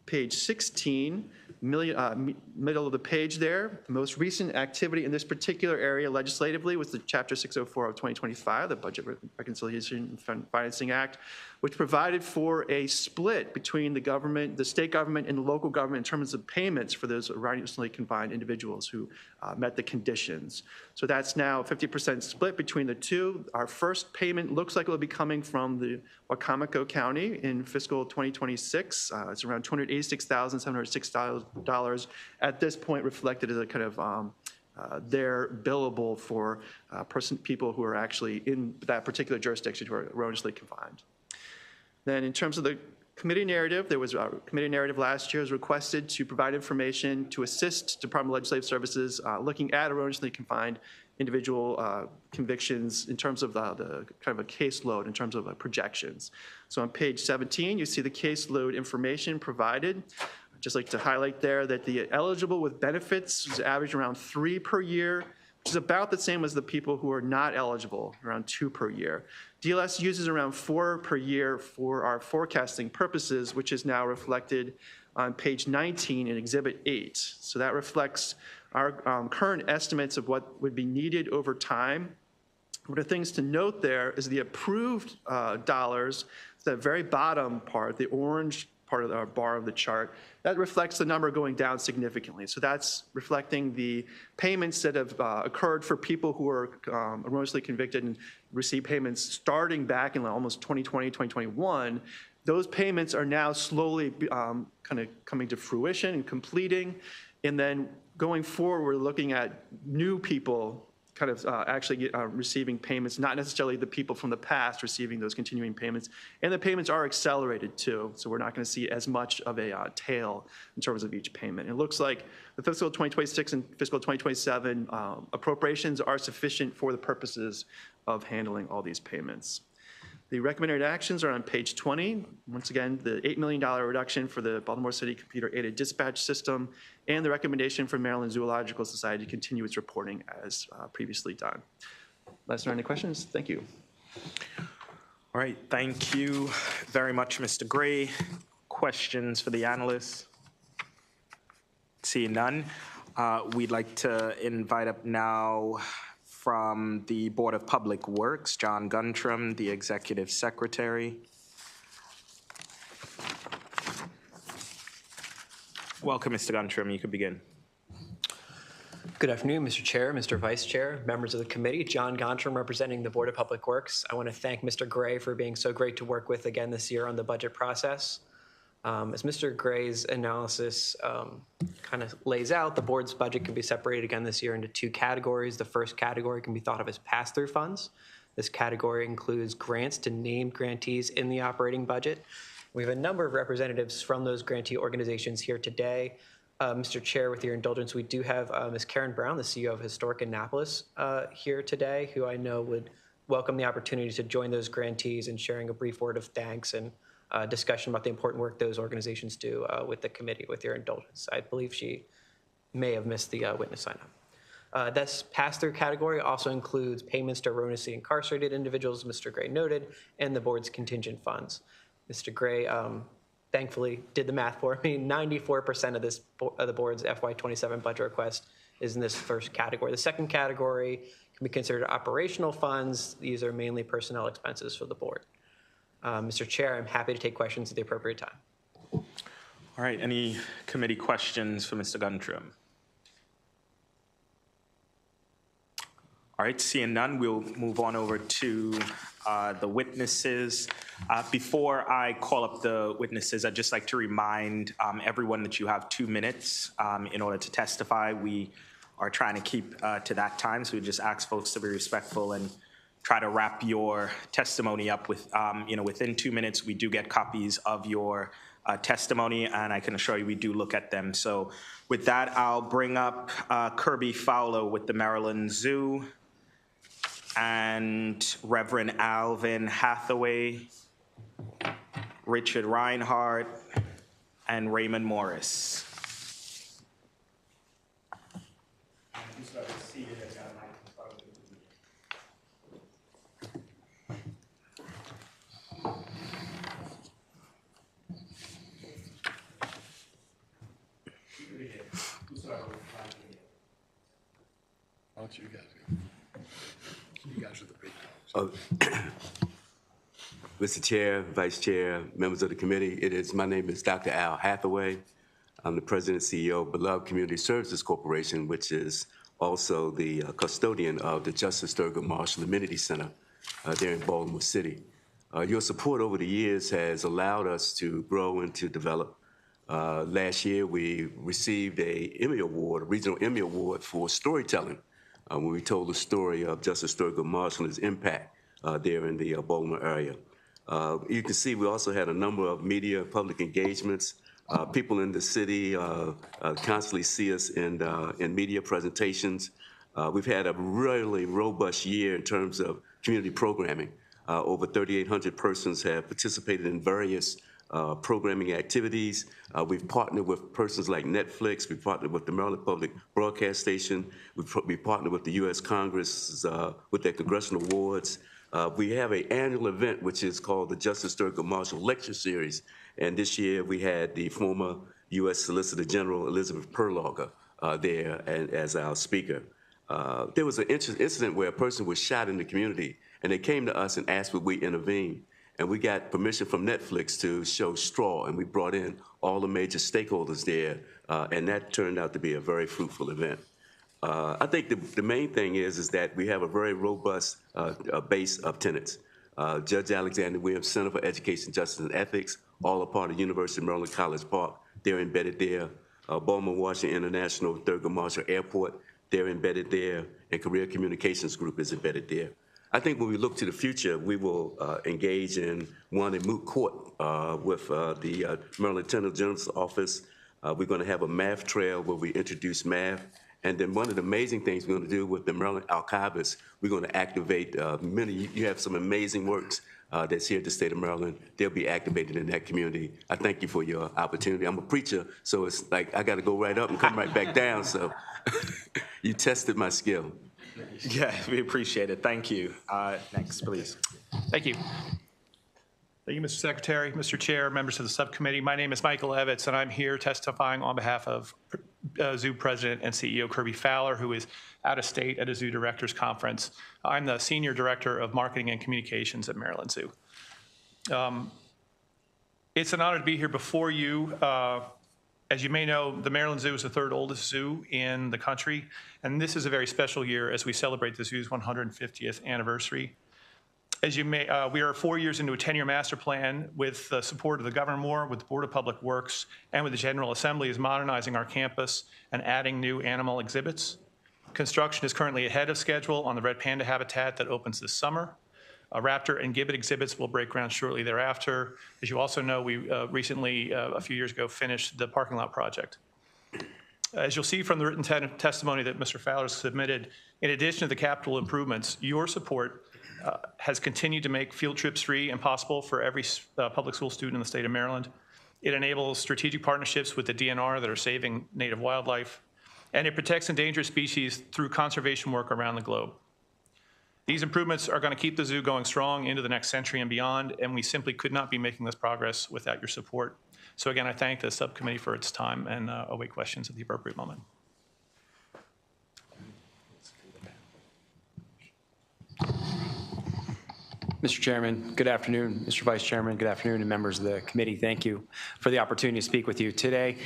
page 16, middle of the page there. The most recent activity in this particular area legislatively was the Chapter 604 of 2025, the Budget Reconciliation and Financing Act, which provided for a split between the government, the state government, and the local government in terms of payments for those erroneously confined individuals who met the conditions. So that's now 50% split between the two. Our first payment looks like it will be coming from the Wacomico County in fiscal 2026. It's around $286,706 at this point, reflected as a kind of they're billable for people who are actually in that particular jurisdiction who are erroneously confined. Then in terms of the committee narrative, there was a committee narrative last year was requested to provide information to assist Department of Legislative Services looking at erroneously confined individual convictions in terms of the kind of a caseload, in terms of projections. So on page 17, you see the caseload information provided. I'd just like to highlight there that the eligible with benefits is averaged around 3 per year, which is about the same as the people who are not eligible, around 2 per year. DLS uses around 4 per year for our forecasting purposes, which is now reflected on page 19 in Exhibit 8. So that reflects our current estimates of what would be needed over time. One of the things to note there is the approved dollars, the very bottom part, the orange part of the bar of the chart. That reflects the number going down significantly. So that's reflecting the payments that have occurred for people who are erroneously convicted and received payments starting back in almost 2020, 2021. Those payments are now slowly kind of coming to fruition and completing. And then going forward, we're looking at new people kind of actually receiving payments, not necessarily the people from the past receiving those continuing payments. And the payments are accelerated too, so we're not going to see as much of a tail in terms of each payment. It looks like the fiscal 2026 and fiscal 2027 appropriations are sufficient for the purposes of handling all these payments. The recommended actions are on page 20. Once again, the $8 million reduction for the Baltimore City Computer-Aided Dispatch System and the recommendation for Maryland Zoological Society to continue its reporting as previously done. Unless there are any questions, thank you. All right, thank you very much, Mr. Gray. Questions for the analysts? Seeing none, we'd like to invite up now from the Board of Public Works, John Guntram, the Executive Secretary. Welcome, Mr. Guntram. You could begin. Good afternoon, Mr. Chair, Mr. Vice Chair, members of the committee. John Guntram representing the Board of Public Works. I want to thank Mr. Gray for being so great to work with again this year on the budget process. As Mr. Gray's analysis kind of lays out, the board's budget can be separated again this year into two categories. The first category can be thought of as pass-through funds. This category includes grants to named grantees in the operating budget. We have a number of representatives from those grantee organizations here today. Mr. Chair, with your indulgence, we do have Ms. Karen Brown, the CEO of Historic Annapolis, here today, who I know would welcome the opportunity to join those grantees in sharing a brief word of thanks and discussion about the important work those organizations do with the committee, with your indulgence. I believe she may have missed the witness sign-up. This pass-through category also includes payments to erroneously incarcerated individuals, Mr. Gray noted, and the board's contingent funds. Mr. Gray thankfully did the math for me. 94% of the board's FY27 budget request is in this first category. The second category can be considered operational funds. These are mainly personnel expenses for the board. Mr. Chair, I'm happy to take questions at the appropriate time. All right, any committee questions for Mr. Guntram? All right, seeing none, we'll move on over to the witnesses. Before I call up the witnesses, I'd just like to remind everyone that you have 2 minutes in order to testify. We are trying to keep to that time, so we just ask folks to be respectful and try to wrap your testimony up with, within 2 minutes. We do get copies of your testimony, and I can assure you we do look at them. So with that, I'll bring up Kirby Fowler with the Maryland Zoo, and Reverend Alvin Hathaway, Richard Reinhardt, and Raymond Morris. Why don't you guys go? You guys are the big dogs. Mr. Chair, Vice Chair, members of the committee, my name is Dr. Al Hathaway. I'm the President and CEO of Beloved Community Services Corporation, which is also the custodian of the Justice Thurgood Marshall Amenity Center there in Baltimore City. Your support over the years has allowed us to grow and to develop. Last year, we received a regional Emmy Award for storytelling when we told the story of Justice Thurgood Marshall and his impact there in the Baltimore area. You can see we also had a number of media public engagements. People in the city constantly see us in media presentations. We've had a really robust year in terms of community programming. Over 3,800 persons have participated in various programming activities. We've partnered with persons like Netflix. We've partnered with the Maryland Public Broadcast Station. We've partnered with the U.S. Congress with their congressional awards. We have an annual event which is called the Justice Thurgood Marshall Lecture Series. And this year we had the former U.S. Solicitor General Elizabeth Perlogger there as our speaker. There was an incident where a person was shot in the community, and they came to us and asked would we intervene. And we got permission from Netflix to show Straw, and we brought in all the major stakeholders there, and that turned out to be a very fruitful event. I think the main thing is that we have a very robust base of tenants. Judge Alexander Williams Center for Education, Justice, and Ethics, all a part of University of Maryland College Park. They're embedded there. Baltimore Washington International Thurgood Marshall Airport, they're embedded there. And Career Communications Group is embedded there. I think when we look to the future, we will engage in one in moot court with the Maryland Attorney General's office. We're going to have a math trail where we introduce math. And then one of the amazing things we're going to do with the Maryland archivists, we're going to activate you have some amazing works that's here at the state of Maryland. They'll be activated in that community. I thank you for your opportunity. I'm a preacher, so it's like I got to go right up and come right back down. So you tested my skill. Yeah, we appreciate it. Thank you. Next, please. Thank you. Thank you, Mr. Secretary, Mr. Chair, members of the subcommittee. My name is Michael Evitz, and I'm here testifying on behalf of Zoo President and CEO Kirby Fowler, who is out of state at a Zoo Directors Conference. I'm the Senior Director of Marketing and Communications at Maryland Zoo. It's an honor to be here before you. As you may know, the Maryland Zoo is the third oldest zoo in the country, and this is a very special year as we celebrate the zoo's 150th anniversary. As you may, we are 4 years into a 10-year master plan with the support of the Governor Moore, with the Board of Public Works, and with the General Assembly is modernizing our campus and adding new animal exhibits. Construction is currently ahead of schedule on the red panda habitat that opens this summer. Raptor and gibbon exhibits will break ground shortly thereafter. As you also know, we recently, a few years ago, finished the parking lot project. As you'll see from the written testimony that Mr. Fowler submitted, in addition to the capital improvements, your support has continued to make field trips free and possible for every public school student in the state of Maryland. It enables strategic partnerships with the DNR that are saving native wildlife, and it protects endangered species through conservation work around the globe. These improvements are going to keep the zoo going strong into the next century and beyond, and we simply could not be making this progress without your support. So again, I thank the subcommittee for its time and await questions at the appropriate moment. Mr. Chairman, good afternoon. Mr. Vice Chairman, good afternoon, and members of the committee. Thank you for the opportunity to speak with you today.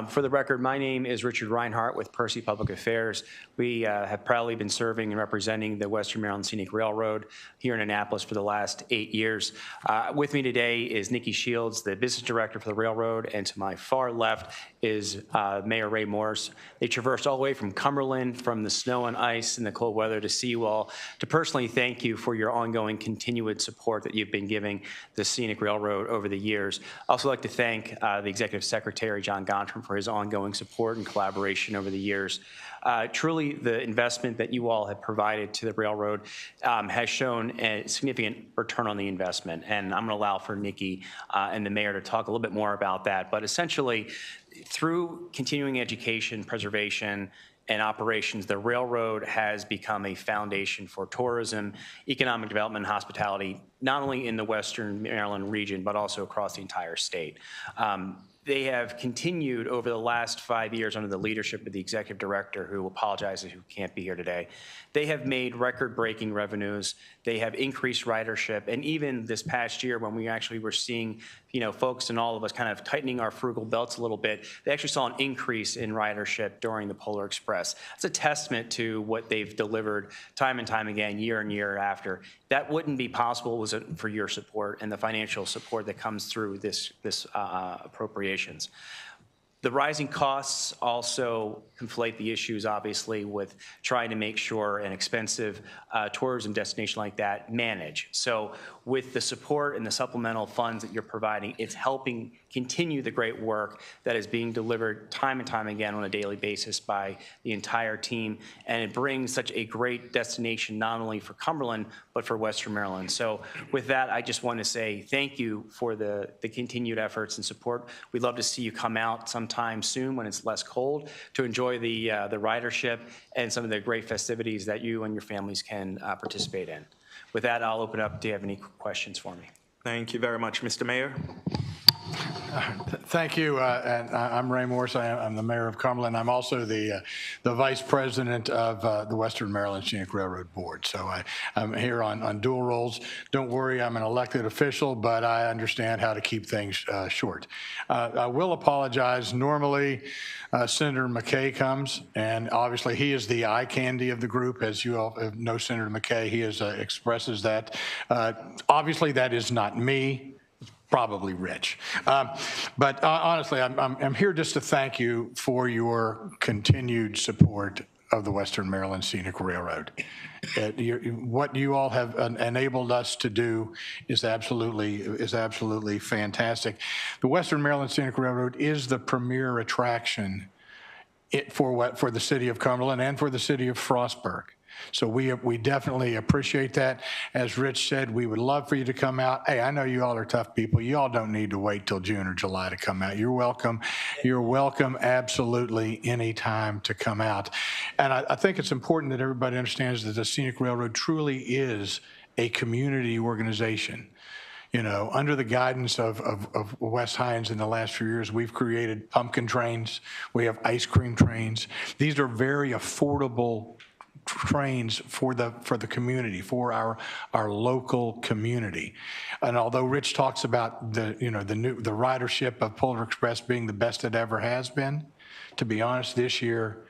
For the record, my name is Richard Reinhart with Percy Public Affairs. We have proudly been serving and representing the Western Maryland Scenic Railroad here in Annapolis for the last 8 years. With me today is Nikki Shields, the business director for the railroad, and to my far left is Mayor Ray Morse. They traversed all the way from Cumberland, from the snow and ice and the cold weather to see you all, to personally thank you for your ongoing continued support that you've been giving the Scenic Railroad over the years. I also like to thank the Executive Secretary, John Gontram, for his ongoing support and collaboration over the years. Truly, the investment that you all have provided to the railroad has shown a significant return on the investment, and I'm going to allow for Nikki and the mayor to talk a little bit more about that. But essentially, through continuing education, preservation, and operations, the railroad has become a foundation for tourism, economic development, and hospitality, not only in the Western Maryland region, but also across the entire state. They have continued over the last 5 years under the leadership of the executive director, who apologizes who can't be here today. They have made record-breaking revenues. They have increased ridership. And even this past year, when we actually were seeing, folks and all of us kind of tightening our frugal belts a little bit, they actually saw an increase in ridership during the Polar Express. It's a testament to what they've delivered time and time again, year and year after. That wouldn't be possible was it for your support and the financial support that comes through this appropriations. The rising costs also conflate the issues, obviously, with trying to make sure an expensive tourism destination like that manage. So with the support and the supplemental funds that you're providing, it's helping continue the great work that is being delivered time and time again on a daily basis by the entire team. And it brings such a great destination, not only for Cumberland, but for Western Maryland. So with that, I just want to say thank you for the continued efforts and support. We'd love to see you come out sometime soon when it's less cold to enjoy the ridership and some of the great festivities that you and your families can participate in. With that, I'll open up. Do you have any questions for me? Thank you very much, Mr. Mayor. Thank you, and I'm Ray Morse. I'm the mayor of Cumberland. I'm also the vice president of the Western Maryland Scenic Railroad Board. So I'm here on dual roles. Don't worry, I'm an elected official, but I understand how to keep things short. I will apologize. Normally, Senator McKay comes, and obviously he is the eye candy of the group. As you all know, Senator McKay, he expresses that. Obviously, that is not me. Probably Rich. But honestly, I'm here just to thank you for your continued support of the Western Maryland Scenic Railroad. What you all have enabled us to do is absolutely fantastic. The Western Maryland Scenic Railroad is the premier attraction for the city of Cumberland and for the city of Frostburg. So we definitely appreciate that. As Rich said, we would love for you to come out. Hey, I know you all are tough people. You all don't need to wait till June or July to come out. You're welcome. You're welcome absolutely anytime to come out. And I think it's important that everybody understands that the Scenic Railroad truly is a community organization. You know, under the guidance of Wes Hines in the last few years, we've created pumpkin trains. We have ice cream trains. These are very affordable trains for the community, for our local community. And although Rich talks about the ridership of Polar Express being the best it ever has been, to be honest, this year,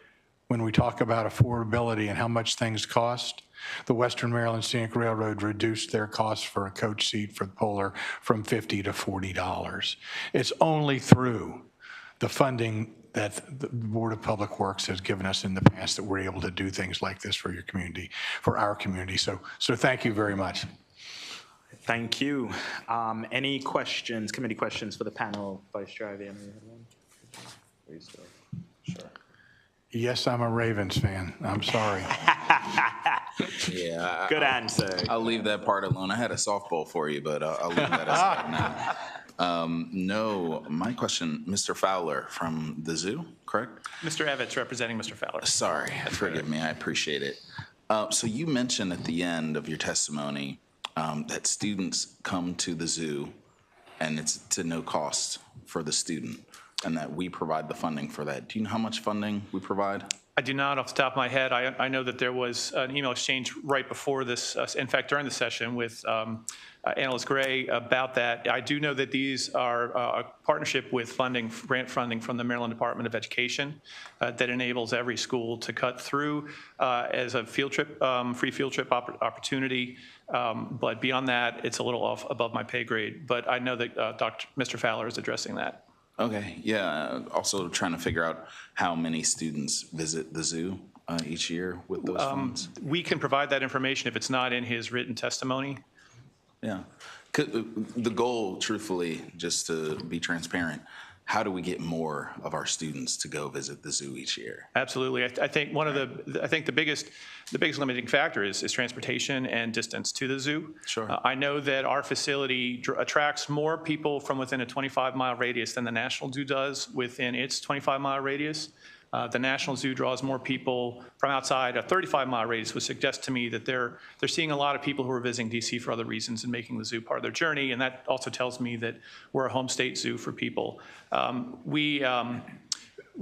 when we talk about affordability and how much things cost, the Western Maryland Scenic Railroad reduced their cost for a coach seat for Polar from $50 to $40. It's only through the funding that the Board of Public Works has given us in the past that we're able to do things like this for your community, for our community. So thank you very much. Thank you. Any questions, committee questions for the panel? Vice Chair, have you had one? Sure. Yes, I'm a Ravens fan. I'm sorry. Yeah. Good answer. I'll leave that part alone. I had a softball for you, but I'll leave that aside now. No, my question, Mr. Fowler from the zoo, correct? Mr. Evans representing Mr. Fowler. Sorry, forgive me, I appreciate it. So you mentioned at the end of your testimony that students come to the zoo and it's to no cost for the student and that we provide the funding for that. Do you know how much funding we provide? I do not off the top of my head. I know that there was an email exchange right before this, in fact, during the session with Analyst Gray about that. I do know that these are a partnership with grant funding from the Maryland Department of Education that enables every school to cut through as a field trip, free field trip opportunity. But beyond that, it's a little above my pay grade. But I know that Mr. Fowler is addressing that. Okay, yeah. Also trying to figure out how many students visit the zoo each year with those funds. We can provide that information if it's not in his written testimony. Yeah. The goal, truthfully, just to be transparent, how do we get more of our students to go visit the zoo each year? Absolutely. I think the biggest limiting factor is transportation and distance to the zoo. Sure. I know that our facility attracts more people from within a 25-mile radius than the National Zoo does within its 25-mile radius. The National Zoo draws more people from outside a 35-mile radius, which suggests to me that they're seeing a lot of people who are visiting DC for other reasons and making the zoo part of their journey. And that also tells me that we're a home state zoo for people.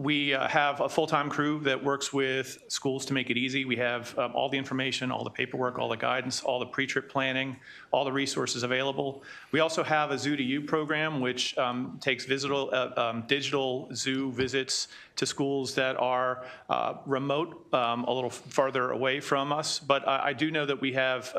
We have a full-time crew that works with schools to make it easy. We have all the information, all the paperwork, all the guidance, all the pre-trip planning, all the resources available. We also have a Zoo to You program, which takes digital zoo visits to schools that are remote, a little farther away from us. But I do know that we have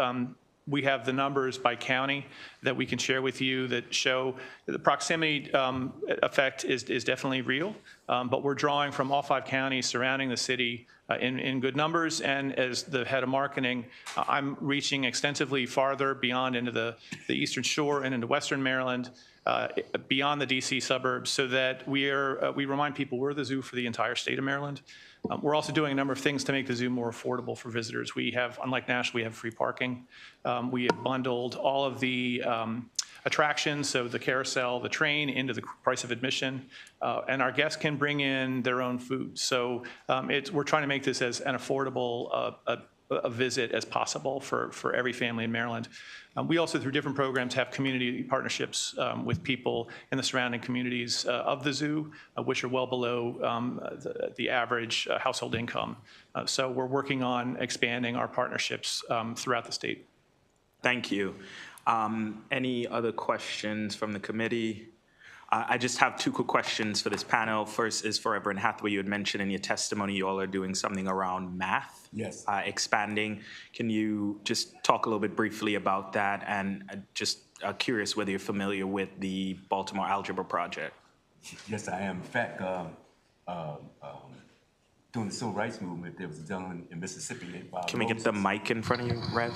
the numbers by county that we can share with you that show that the proximity effect is definitely real, but we're drawing from all 5 counties surrounding the city in good numbers. And as the head of marketing, I'm reaching extensively farther beyond into the Eastern Shore and into Western Maryland, beyond the DC suburbs, so that we remind people we're the zoo for the entire state of Maryland. We're also doing a number of things to make the zoo more affordable for visitors. We have, unlike Nashville, we have free parking. We have bundled all of the attractions, so the carousel, the train, into the price of admission, and our guests can bring in their own food. So we're trying to make this as an affordable a visit as possible for every family in Maryland. We also, through different programs, have community partnerships with people in the surrounding communities of the zoo, which are well below the average household income. So we're working on expanding our partnerships throughout the state. Thank you. Any other questions from the committee? I just have two quick questions for this panel. First is for Reverend Hathaway. You had mentioned in your testimony you all are doing something around math. Yes. Expanding. Can you just talk a little bit briefly about that? And just curious whether you're familiar with the Baltimore Algebra Project. Yes, I am. In fact, during the civil rights movement, there was a gentleman in Mississippi named Bob Can we get the mic in front of you, Rev?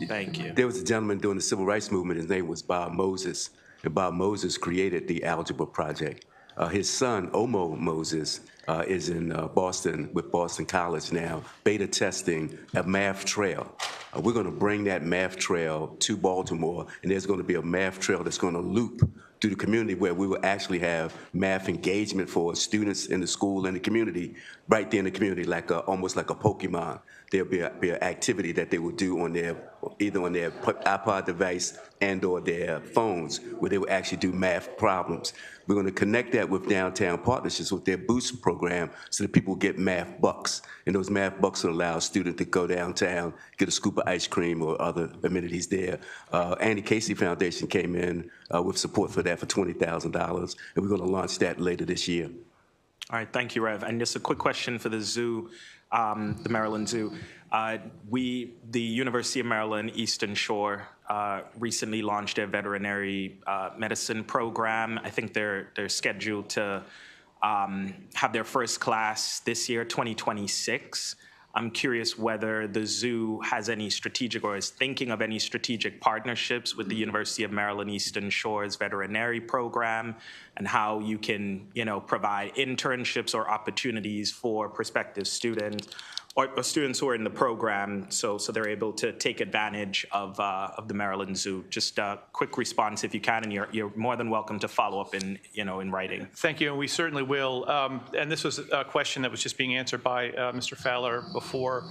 Thank you. There was a gentleman during the civil rights movement. His name was Bob Moses. And Bob Moses created the Algebra Project. His son, Omo Moses, is in Boston with Boston College now, beta testing a math trail. We're going to bring that math trail to Baltimore, and there's going to be a math trail that's going to loop through the community where we will actually have math engagement for students in the school and the community, right there in the community, like almost like a Pokemon. There'll be an activity that they will do on either on their iPod device and or their phones, where they will actually do math problems. We're going to connect that with downtown partnerships with their Boost program so that people get math bucks. And those math bucks will allow a student to go downtown, get a scoop of ice cream or other amenities there. Andy Casey Foundation came in with support for that for $20,000, and we're going to launch that later this year. All right, thank you, Rev. And just a quick question for the zoo, the Maryland Zoo. The University of Maryland Eastern Shore recently launched their veterinary medicine program. I think they're scheduled to have their first class this year, 2026. I'm curious whether the zoo has any strategic or is thinking of any strategic partnerships with the University of Maryland Eastern Shore's veterinary program, and how you can, provide internships or opportunities for prospective students or students who are in the program, so they're able to take advantage of the Maryland Zoo. Just a quick response if you can, and you're more than welcome to follow up in writing. Thank you, and we certainly will. And this was a question that was just being answered by Mr. Fowler before.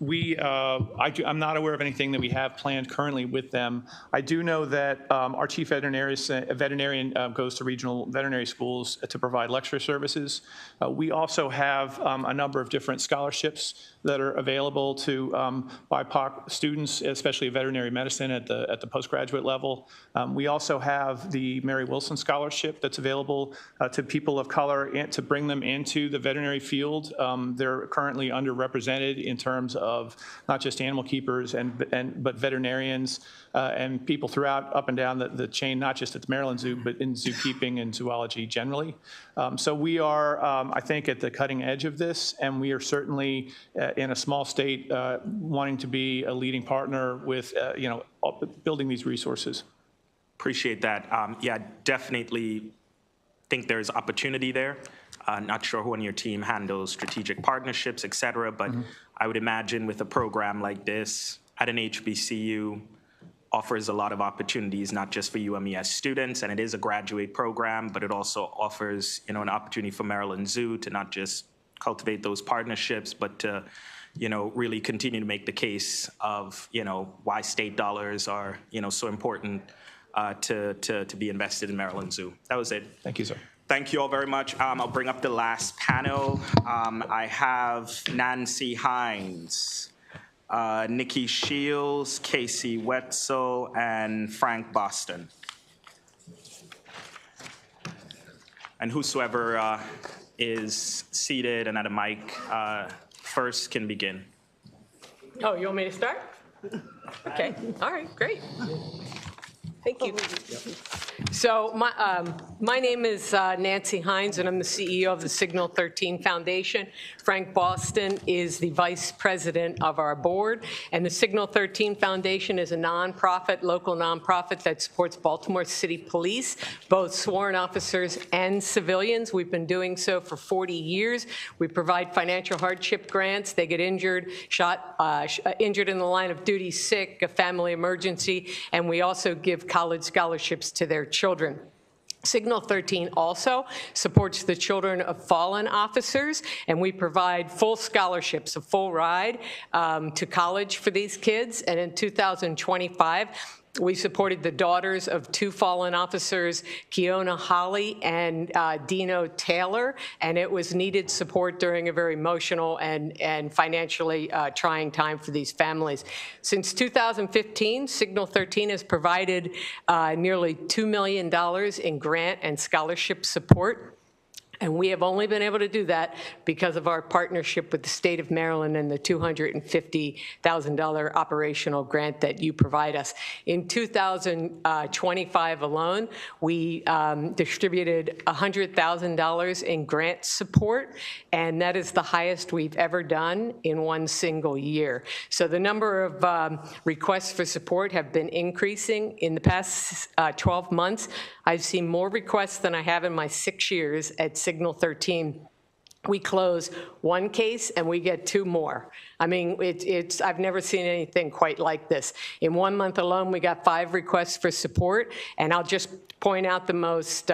I'm not aware of anything that we have planned currently with them. I do know that our chief veterinarian goes to regional veterinary schools to provide lecture services. We also have a number of different scholarships that are available to BIPOC students, especially veterinary medicine at the postgraduate level. We also have the Mary Wilson Scholarship that's available to people of color and to bring them into the veterinary field. They're currently underrepresented in terms of not just animal keepers but veterinarians and people throughout up and down the chain, not just at the Maryland Zoo, but in zookeeping and zoology generally. So we are, I think, at the cutting edge of this, and we are certainly in a small state wanting to be a leading partner with, building these resources. Appreciate that. Yeah, definitely think there's opportunity there. Not sure who on your team handles strategic partnerships, et cetera, but I would imagine with a program like this at an HBCU offers a lot of opportunities, not just for UMES students, and it is a graduate program, but it also offers, an opportunity for Maryland Zoo to not just cultivate those partnerships, but to, really continue to make the case of, why state dollars are, so important to be invested in Maryland Zoo. That was it. Thank you, sir. Thank you all very much. I'll bring up the last panel. I have Nancy Hines, Nikki Shields, Casey Wetzel, and Frank Boston. And whosoever is seated and at a mic first can begin. Oh, you want me to start? Okay, all right, great. Thank you. So my name is Nancy Hines, and I'm the CEO of the Signal 13 Foundation. Frank Boston is the vice president of our board, and the Signal 13 Foundation is a nonprofit, local nonprofit that supports Baltimore City Police, both sworn officers and civilians. We've been doing so for 40 years. We provide financial hardship grants. They get injured, injured in the line of duty, sick, a family emergency, and we also give college scholarships to their children. Signal 13 also supports the children of fallen officers, and we provide full scholarships, a full ride to college for these kids. And in 2025, we supported the daughters of 2 fallen officers, Keona Holly and Dino Taylor, and it was needed support during a very emotional and financially trying time for these families. Since 2015, Signal 13 has provided nearly $2 million in grant and scholarship support. And we have only been able to do that because of our partnership with the state of Maryland and the $250,000 operational grant that you provide us. In 2025 alone, we distributed $100,000 in grant support, and that is the highest we've ever done in one single year. So the number of requests for support have been increasing. In the past 12 months, I've seen more requests than I have in my 6 years at Signal 13. We close 1 case and we get 2 more. I mean, I've never seen anything quite like this. In 1 month alone, we got 5 requests for support, and I'll just point out the most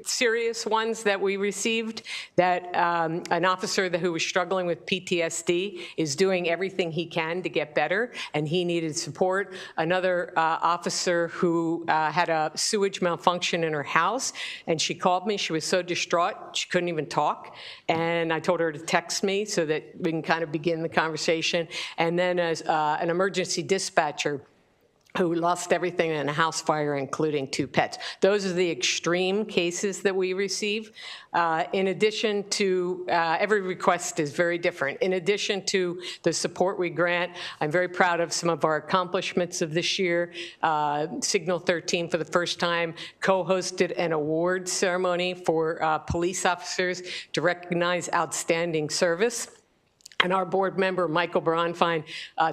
serious ones that we received, that an officer who was struggling with PTSD is doing everything he can to get better, and he needed support. Another officer who had a sewage malfunction in her house, and she called me. She was so distraught, she couldn't even talk, and I told her to text me so that we can kind of begin the conversation. And then as an emergency dispatcher who lost everything in a house fire, including 2 pets. Those are the extreme cases that we receive. In addition to, every request is very different. In addition to the support we grant, I'm very proud of some of our accomplishments of this year. Signal 13, for the first time, co-hosted an award ceremony for police officers to recognize outstanding service. And our board member, Michael Bronfine,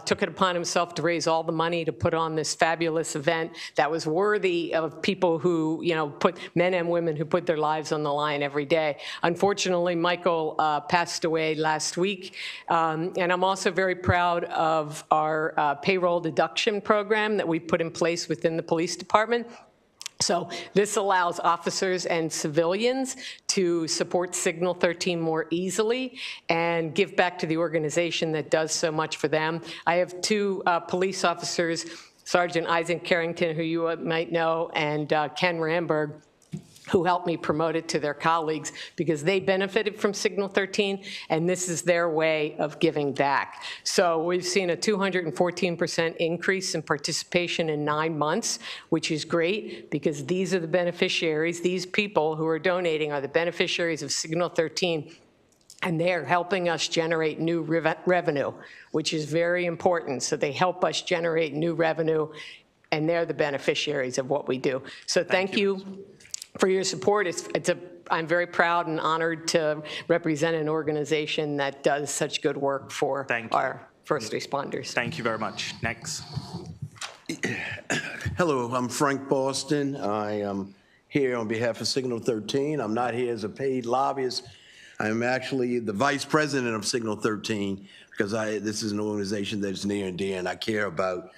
took it upon himself to raise all the money to put on this fabulous event that was worthy of people who, put men and women who put their lives on the line every day. Unfortunately, Michael passed away last week. And I'm also very proud of our payroll deduction program that we put in place within the police department. So this allows officers and civilians to support Signal 13 more easily and give back to the organization that does so much for them. I have 2 police officers, Sergeant Isaac Carrington, who you might know, and Ken Ramberg, who helped me promote it to their colleagues because they benefited from Signal 13, and this is their way of giving back. So we've seen a 214% increase in participation in 9 months, which is great because these are the beneficiaries. These people who are donating are the beneficiaries of Signal 13, and they're helping us generate new revenue, which is very important. So they help us generate new revenue, and they're the beneficiaries of what we do. So thank you for your support. I'm very proud and honored to represent an organization that does such good work for our first responders. Thank you very much. Next. Hello, I'm Frank Boston. I am here on behalf of Signal 13. I'm not here as a paid lobbyist. I'm actually the vice president of Signal 13 because this is an organization that's near and dear and I care about.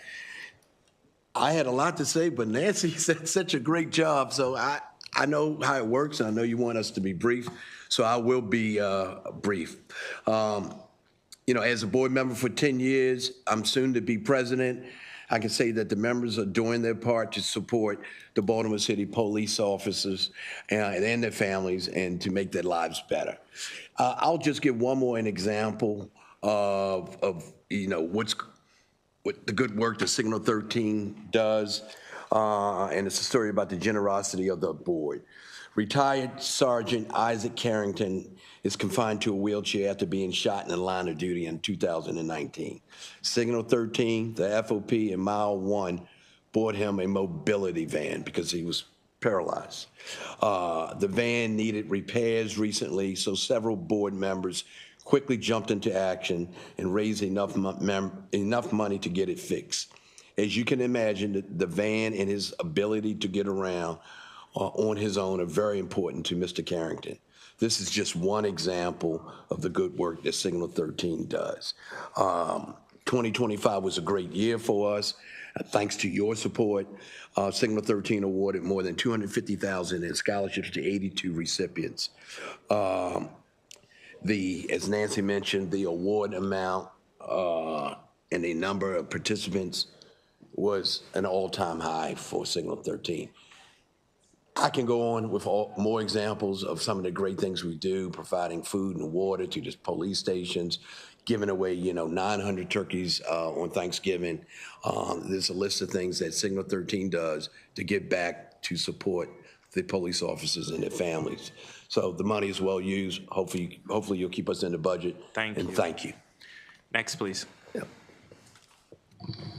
I had a lot to say, but Nancy said such a great job, so I know how it works, and I know you want us to be brief, so I will be brief. As a board member for 10 years, I'm soon to be president. I can say that the members are doing their part to support the Baltimore City police officers and their families and to make their lives better. I'll just give one more example of what the good work that Signal 13 does. And it's a story about the generosity of the board. Retired Sergeant Isaac Carrington is confined to a wheelchair after being shot in the line of duty in 2019. Signal 13, the FOP, and Mile 1 bought him a mobility van because he was paralyzed. The van needed repairs recently, so several board members quickly jumped into action and raised enough money to get it fixed. As you can imagine, the van and his ability to get around on his own are very important to Mr. Carrington. This is just one example of the good work that Signal 13 does. 2025 was a great year for us. Thanks to your support, Signal 13 awarded more than $250,000 in scholarships to 82 recipients. As Nancy mentioned, the award amount and the number of participants was an all-time high for Signal 13. I can go on with more examples of some of the great things we do, providing food and water to the police stations, giving away, 900 turkeys on Thanksgiving. There's a list of things that Signal 13 does to give back to support the police officers and their families. So the money is well used. Hopefully you'll keep us in the budget. Thank you. Thank you. Next, please.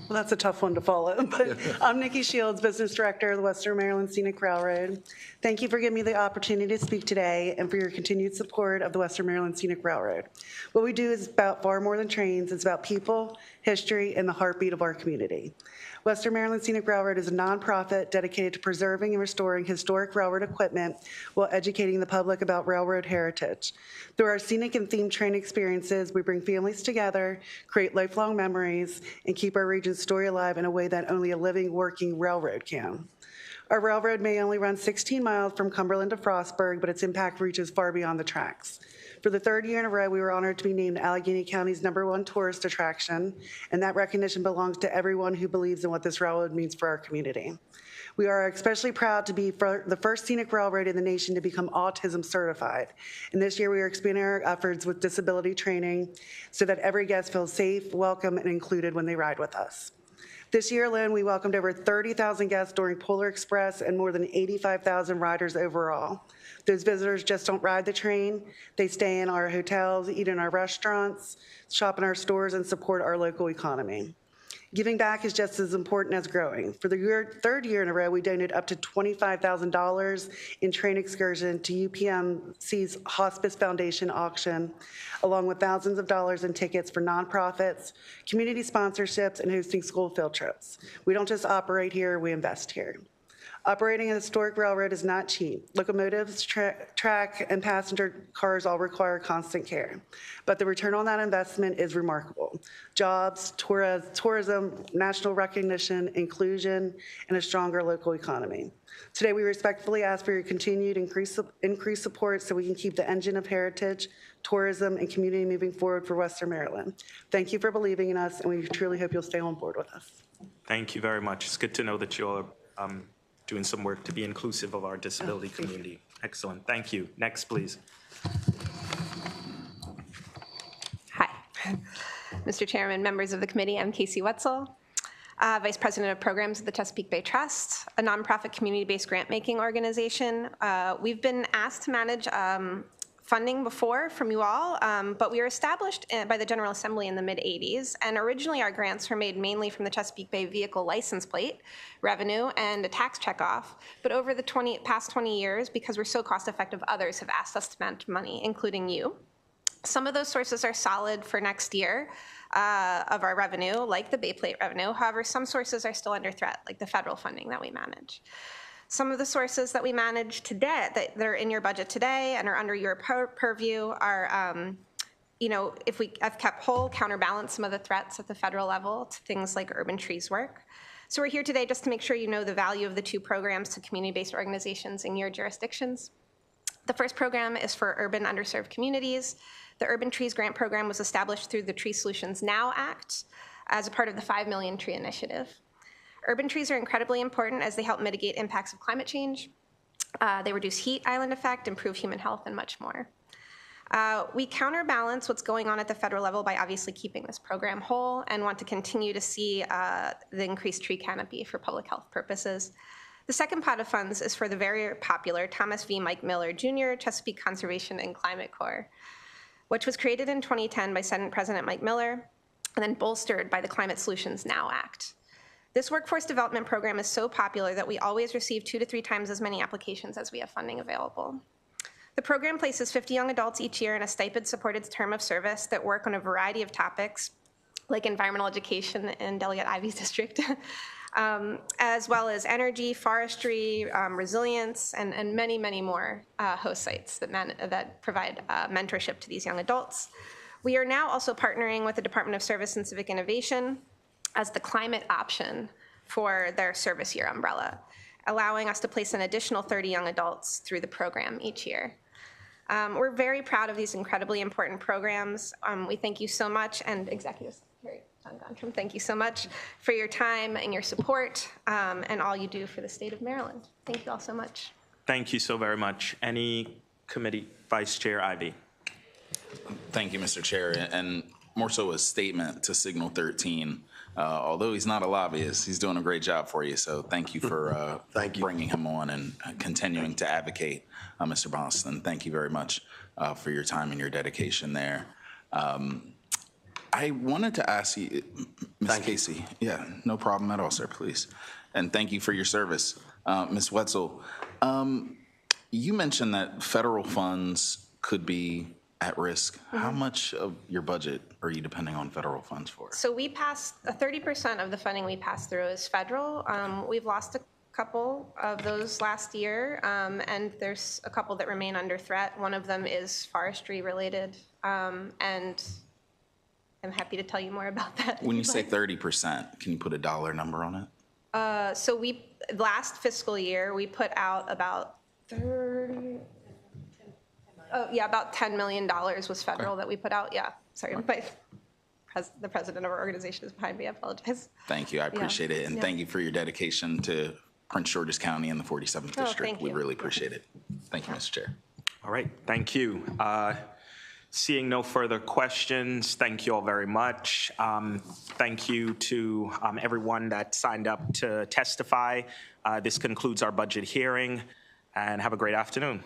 Well, that's a tough one to follow, but I'm Nikki Shields, Business Director of the Western Maryland Scenic Railroad. Thank you for giving me the opportunity to speak today and for your continued support of the Western Maryland Scenic Railroad. What we do is about far more than trains. It's about people, history, and the heartbeat of our community. Western Maryland Scenic Railroad is a nonprofit dedicated to preserving and restoring historic railroad equipment while educating the public about railroad heritage. Through our scenic and themed train experiences, we bring families together, create lifelong memories, and keep our region's story alive in a way that only a living, working railroad can. Our railroad may only run 16 miles from Cumberland to Frostburg, but its impact reaches far beyond the tracks. For the third year in a row, we were honored to be named Allegheny County's #1 tourist attraction, and that recognition belongs to everyone who believes in what this railroad means for our community. We are especially proud to be the first scenic railroad in the nation to become autism certified. And this year we are expanding our efforts with disability training so that every guest feels safe, welcome, and included when they ride with us. This year alone, we welcomed over 30,000 guests during Polar Express and more than 85,000 riders overall. Those visitors just don't ride the train. They stay in our hotels, eat in our restaurants, shop in our stores, and support our local economy. Giving back is just as important as growing. For the third year in a row, we donated up to $25,000 in train excursion to UPMC's Hospice Foundation auction, along with thousands of dollars in tickets for nonprofits, community sponsorships, and hosting school field trips. We don't just operate here, we invest here. Operating a historic railroad is not cheap. Locomotives, track, and passenger cars all require constant care. But the return on that investment is remarkable. Jobs, tourism, national recognition, inclusion, and a stronger local economy. Today, we respectfully ask for your continued increased support so we can keep the engine of heritage, tourism, and community moving forward for Western Maryland. Thank you for believing in us, and we truly hope you'll stay on board with us. Thank you very much. It's good to know that you're doing some work to be inclusive of our disability community. Excellent. Thank you. Next, please. Hi. Mr. Chairman, members of the committee, I'm Casey Wetzel, Vice President of Programs at the Chesapeake Bay Trust, a nonprofit community-based grant-making organization. We've been asked to manage funding before from you all, but we were established by the General Assembly in the mid-'80s, and originally our grants were made mainly from the Chesapeake Bay vehicle license plate revenue and a tax checkoff. But over the past 20 years, because we're so cost-effective, others have asked us to manage money, including you. Some of those sources are solid for next year of our revenue, like the Bay Plate revenue. However, some sources are still under threat, like the federal funding that we manage. Some of the sources that we manage today, that are in your budget today and are under your purview are, if we have kept whole, counterbalance some of the threats at the federal level to things like urban trees work. So we're here today just to make sure you know the value of the two programs to community-based organizations in your jurisdictions. The first program is for urban underserved communities. The Urban Trees Grant Program was established through the Tree Solutions Now Act as a part of the 5 Million Tree Initiative. Urban trees are incredibly important as they help mitigate impacts of climate change. They reduce heat island effect, improve human health, and much more. We counterbalance what's going on at the federal level by obviously keeping this program whole and want to continue to see the increased tree canopy for public health purposes. The second pot of funds is for the very popular Thomas V. Mike Miller Jr. Chesapeake Conservation and Climate Corps, which was created in 2010 by Senate President Mike Miller and then bolstered by the Climate Solutions Now Act. This workforce development program is so popular that we always receive 2 to 3 times as many applications as we have funding available. The program places 50 young adults each year in a stipend-supported term of service that work on a variety of topics, like environmental education in Delegate Ivey's district, as well as energy, forestry, resilience, and many, many more host sites that provide mentorship to these young adults. We are now also partnering with the Department of Service and Civic Innovation as the climate option for their service year umbrella, allowing us to place an additional 30 young adults through the program each year. We're very proud of these incredibly important programs. We thank you so much, and Executive Secretary John Gontrim, thank you so much for your time and your support and all you do for the state of Maryland. Thank you all so much. Thank you so very much. Any committee, Vice Chair Ivey. Thank you, Mr. Chair, and more so a statement to Signal 13. Although he's not a lobbyist, he's doing a great job for you, so thank you for bringing him on and continuing to advocate. Mr. Boston, thank you very much for your time and your dedication there. I wanted to ask you, Ms. Casey. Yeah, no problem at all, sir, please. And thank you for your service. Ms. Wetzel, you mentioned that federal funds could be at risk. How much of your budget are you depending on federal funds for? So we passed, 30% of the funding we pass through is federal. We've lost a couple of those last year, and there's a couple that remain under threat. One of them is forestry related, and I'm happy to tell you more about that. When you say 30%, can you put a dollar number on it? So last fiscal year, we put out about about $10 million was federal that we put out. Yeah, sorry, the president of our organization is behind me. I apologize. Thank you, I appreciate it. And thank you for your dedication to Prince George's County and the 47th District. Thank We you. really appreciate it. Thank you, Mr. Chair. All right, thank you. Seeing no further questions, thank you all very much. Thank you to everyone that signed up to testify. This concludes our budget hearing, and have a great afternoon.